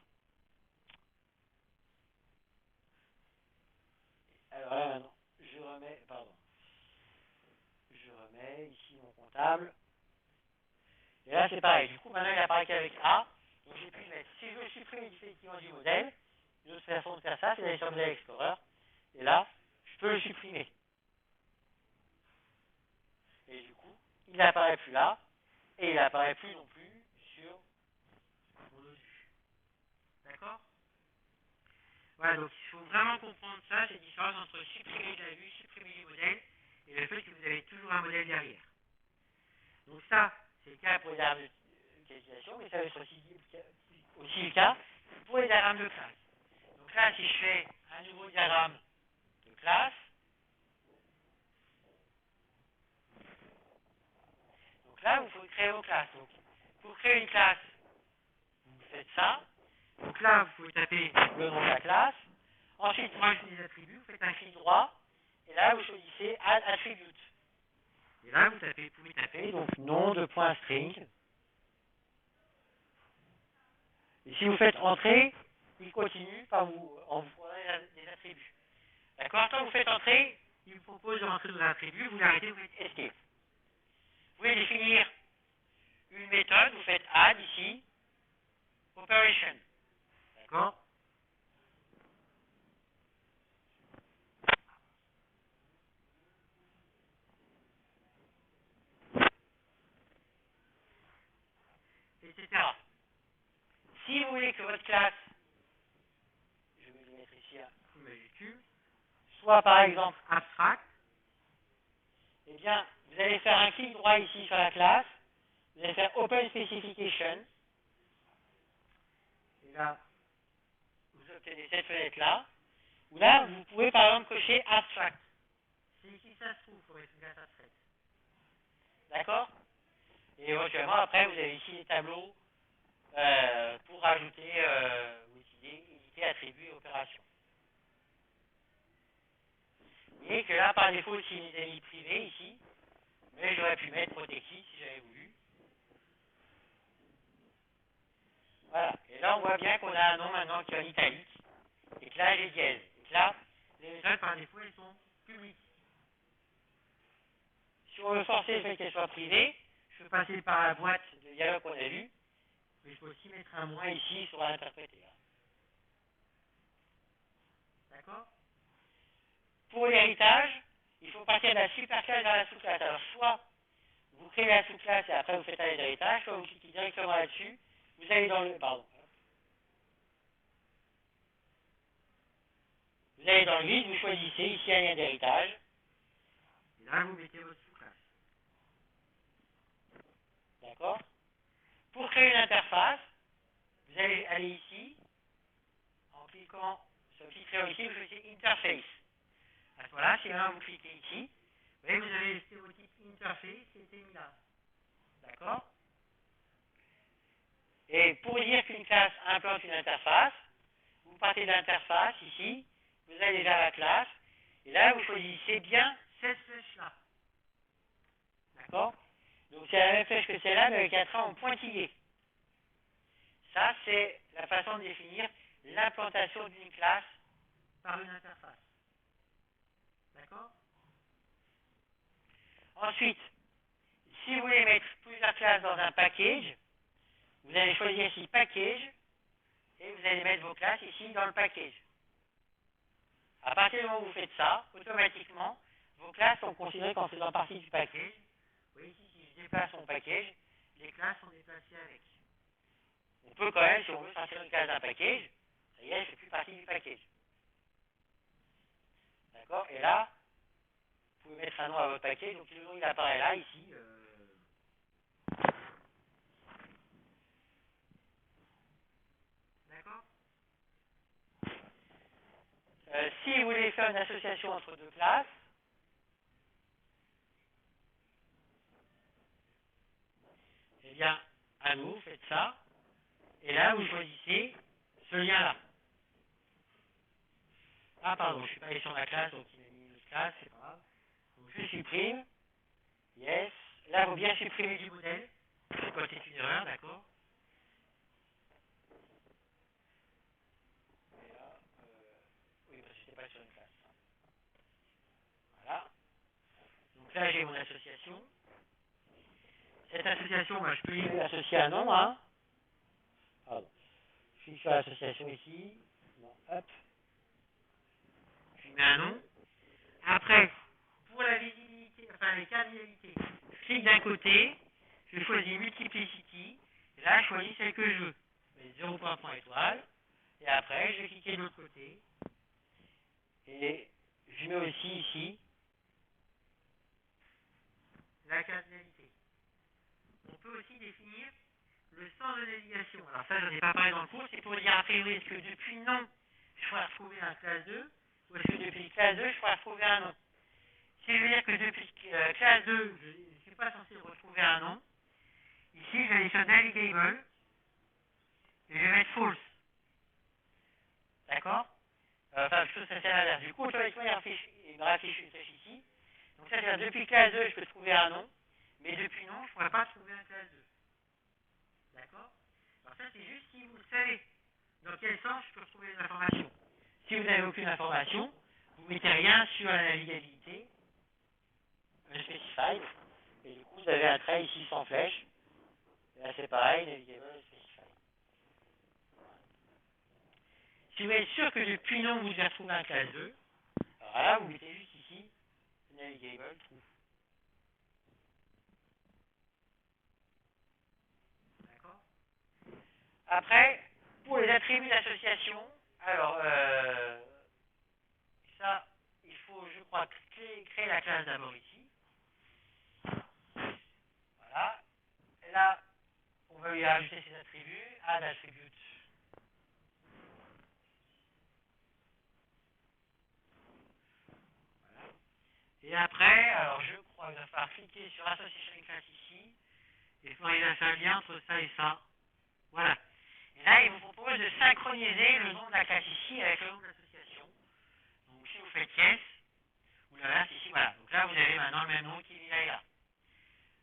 Speaker 1: Alors là maintenant, je remets ici mon comptable. Et là c'est pareil, du coup maintenant il apparaît qu'avec A, donc j'ai plus le maître. Si je veux supprimer définitivement du modèle, une autre façon de faire ça, c'est d'aller sur Model Explorer, et là, je peux le supprimer. Et du coup, il n'apparaît plus là, et il n'apparaît plus non plus sur mon autre vue. D'accord? Voilà, donc il faut vraiment comprendre ça, cette différence entre supprimer de la vue, supprimer du modèle, et le fait que vous avez toujours un modèle derrière. Donc ça, c'est le cas pour les diagrammes de qualification, mais ça va être aussi le cas pour les diagrammes de classe. Donc là, si je fais un nouveau diagramme de classe, donc là, vous pouvez créer vos classes. Donc, pour créer une classe, vous faites ça. Donc là, vous pouvez taper le nom de la classe. Ensuite, pour ajouter des attributs, vous faites un clic droit. Et là, vous choisissez Add Attribute. Et là, vous pouvez taper donc nom de point string. Et si vous faites entrer, il continue en vous fournissant des attributs. D'accord? Quand vous faites entrer, il vous propose de rentrer dans un attribut, vous l'arrêtez, vous faites escape. Vous pouvez définir une méthode, vous faites add ici, operation. D'accord? Etc. Si vous voulez que votre classe, je vais le mettre ici à majuscule, soit par exemple abstract, eh bien, vous allez faire un clic droit ici sur la classe, vous allez faire Open Specification, et là, vous obtenez cette fenêtre-là, où là, vous pouvez par exemple cocher Abstract. C'est ici ça se trouve pour mettre une classe abstract. D'accord? Et éventuellement, après, vous avez ici les tableaux pour rajouter ou éditer, attributs et opérations. Vous voyez que là, par défaut, ici, il est mis privé ici, mais j'aurais pu mettre protected si j'avais voulu. Voilà. Et là, on voit bien qu'on a un nom maintenant qui est en italique, et que là, j'ai dièse. Et que là, les méthodes, par défaut, elles sont publiques. Si on veut forcer le fait qu'elles soient privées, je peux passer par la boîte de dialogue qu'on a vue, mais je peux aussi mettre un moins ici sur l'interpréter. D'accord? Pour l'héritage, il faut partir de la superclasse vers la sous-classe. Alors, soit vous créez la sous-classe et après vous faites aller d'héritage, soit vous cliquez directement là-dessus, vous allez dans le... Pardon. Vous allez dans le vide, vous choisissez ici un lien d'héritage, et là vous mettez votre sous-classe. D'accord? Pour créer une interface, vous allez aller ici, en cliquant sur le petit crayon ici, vous choisissez Interface. À ce moment-là, si maintenant vous cliquez ici, vous voyez, vous avez le stéréotype Interface qui était mis là. D'accord? Et pour dire qu'une classe implante une interface, vous partez de l'interface ici, vous allez vers la classe, et là vous choisissez bien cette flèche-là. D'accord? Donc c'est la même flèche que celle-là, mais avec un trait en pointillé. Ça, c'est la façon de définir l'implantation d'une classe par une interface. D'accord? Ensuite, si vous voulez mettre plusieurs classes dans un package, vous allez choisir ici Package, et vous allez mettre vos classes ici dans le package. À partir du moment où vous faites ça, automatiquement, vos classes sont considérées comme faisant partie du package. Vous voyez ici, si je déplace mon package, les classes sont déplacées avec. On peut quand même, si on veut sortir une classe d'un package, ça y est, elle ne fait plus partie du package. D'accord? Et là, vous pouvez mettre un nom à votre package, donc le nom il apparaît là, ici. D'accord? Si vous voulez faire une association entre deux classes, eh bien, à nouveau, faites ça. Et là, vous choisissez ce lien-là. Ah, pardon, je ne suis pas allé sur la classe, donc il m'a mis une autre classe, c'est pas grave. Donc, je supprime. Yes. Là, il faut bien supprimer du modèle. C'est quand c'est une erreur, d'accord? Et là, oui, parce que je n'étais pas sur une classe. Voilà. Donc là, j'ai mon association. Cette association, moi, je peux y associer un nom, hein. Pardon. Je suis sur l'association ici. Non, hop. Je lui mets un nom. Après, pour la visibilité, enfin les cardinalités, je clique d'un côté, je choisis Multiplicity, et là je choisis celle que je veux. Je mets 0 point étoile, Et après, je vais cliquer de l'autre côté. Et je mets aussi ici la case navigation. On peut aussi définir le sens de navigation. Alors ça, je n'en ai pas parlé dans le cours, c'est pour dire a priori est-ce que depuis non, je pourrais retrouver un classe 2, ou est-ce que depuis classe 2, je pourrais retrouver un non. Si je veux dire que depuis classe 2, je ne suis pas censé retrouver un non, ici, je vais aller sur Navigable, et je vais mettre false. D'accord? Enfin, plutôt ça c'est l'inverse. Du coup, automatiquement, il me raffiche une flèche ici. Donc ça, c'est-à-dire depuis classe 2, je peux trouver un non, mais depuis non, je ne pourrais pas trouver un classe 2. D'accord? Alors ça, c'est juste si vous savez dans quel sens je peux retrouver les informations. Si vous n'avez aucune information, vous ne mettez rien sur la navigabilité, specified, et du coup, vous avez un trait ici sans flèche. Et là, c'est pareil, navigable, specified. Si vous êtes sûr que depuis non, vous devez retrouver un classe 2, alors là, vous mettez juste ici, navigable, true. D'accord? Après, pour les attributs d'association, alors, ça, il faut, je crois, créer la classe d'abord ici. Voilà. Et là, on va lui ajouter ses attributs. Add attribute. Voilà. Et après, alors je crois qu'il va falloir cliquer sur Association Class ici. Et il faut arriver à faire un lien entre ça et ça. Voilà. Et là, il vous propose de synchroniser le nom de la classe ici avec le nom de l'association. Donc si vous faites yes, ou l'inverse ici, voilà. Donc là, vous avez maintenant le même nom qui est là.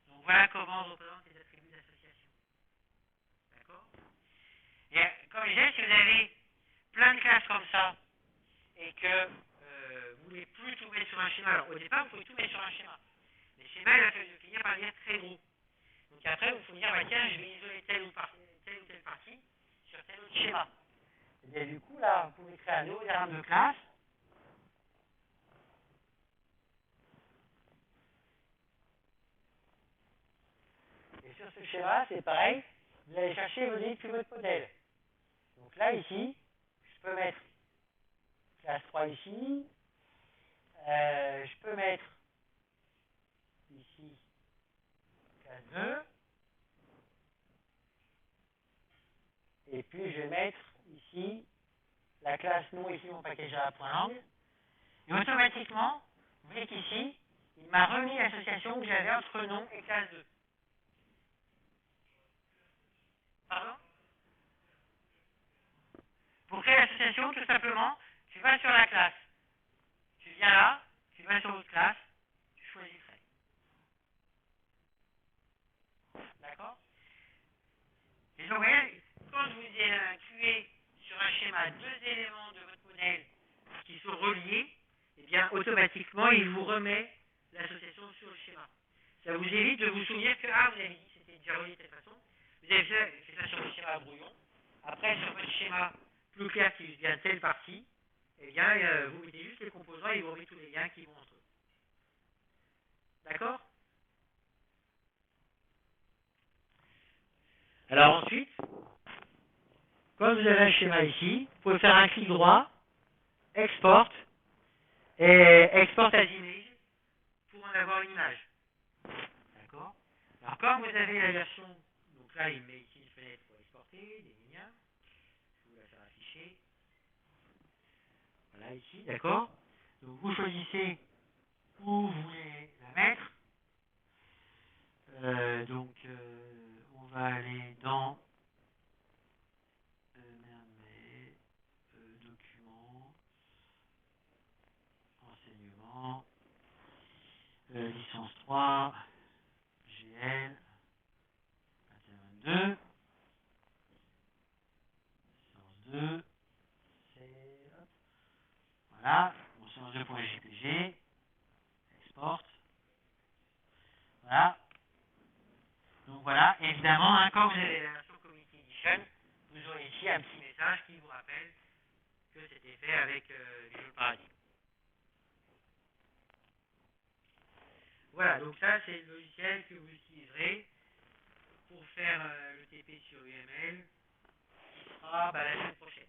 Speaker 1: Donc voilà comment on représente les attributs d'association. D'accord? Et comme je disais, si vous avez plein de classes comme ça, et que vous ne voulez plus tout mettre sur un schéma, alors au départ, vous pouvez tout mettre sur un schéma. Les schémas, il va finir par devenir très gros. Donc après, vous pouvez dire, bah, tiens, je vais isoler telle ou telle partie sur tel autre schéma. Et bien du coup, là, vous pouvez créer un nouveau diagramme de classe. Et sur ce schéma, c'est pareil, vous allez chercher vos lignes pivot modèle. Donc là, ici, je peux mettre classe 3 ici. Je peux mettre ici classe 2. Et puis, je vais mettre ici la classe non, ici mon package A.lang. Et automatiquement, vous voyez qu'ici, il m'a remis l'association que j'avais entre nom et classe 2. Pardon? Pour créer l'association, tout simplement, tu vas sur la classe. Tu viens là, tu vas sur l'autre classe, tu choisis le trait. D'accord? Et donc, vous voyez, quand je vous ai inclus sur un schéma deux éléments de votre modèle qui sont reliés, eh bien, automatiquement, il vous remet l'association sur le schéma. Ça vous évite de vous souvenir que, ah, vous avez dit que c'était déjà relié de cette façon. Vous avez fait ça sur le schéma brouillon. Après, sur votre schéma plus clair qui vient de telle partie, eh bien, vous mettez juste les composants et vous remettez tous les liens qui vont entre eux. D'accord? Alors ensuite, quand vous avez un schéma ici, vous pouvez faire un clic droit, export, et export as image pour en avoir une image. D'accord? Alors quand vous avez la version, donc là il met ici une fenêtre pour exporter, des liens, je vous la faire afficher. Voilà ici, d'accord? Donc vous choisissez où vous voulez la mettre. On va aller dans documents, enseignement, licence 3, GL, 21-22, licence 2, voilà, licence 2.jpg, export, voilà. Donc voilà, évidemment, hein, quand vous avez la version Community Edition, vous aurez ici un petit message qui vous rappelle que c'était fait avec Visual Paradigm. Voilà, donc ça c'est le logiciel que vous utiliserez pour faire le TP sur UML qui sera la semaine prochaine.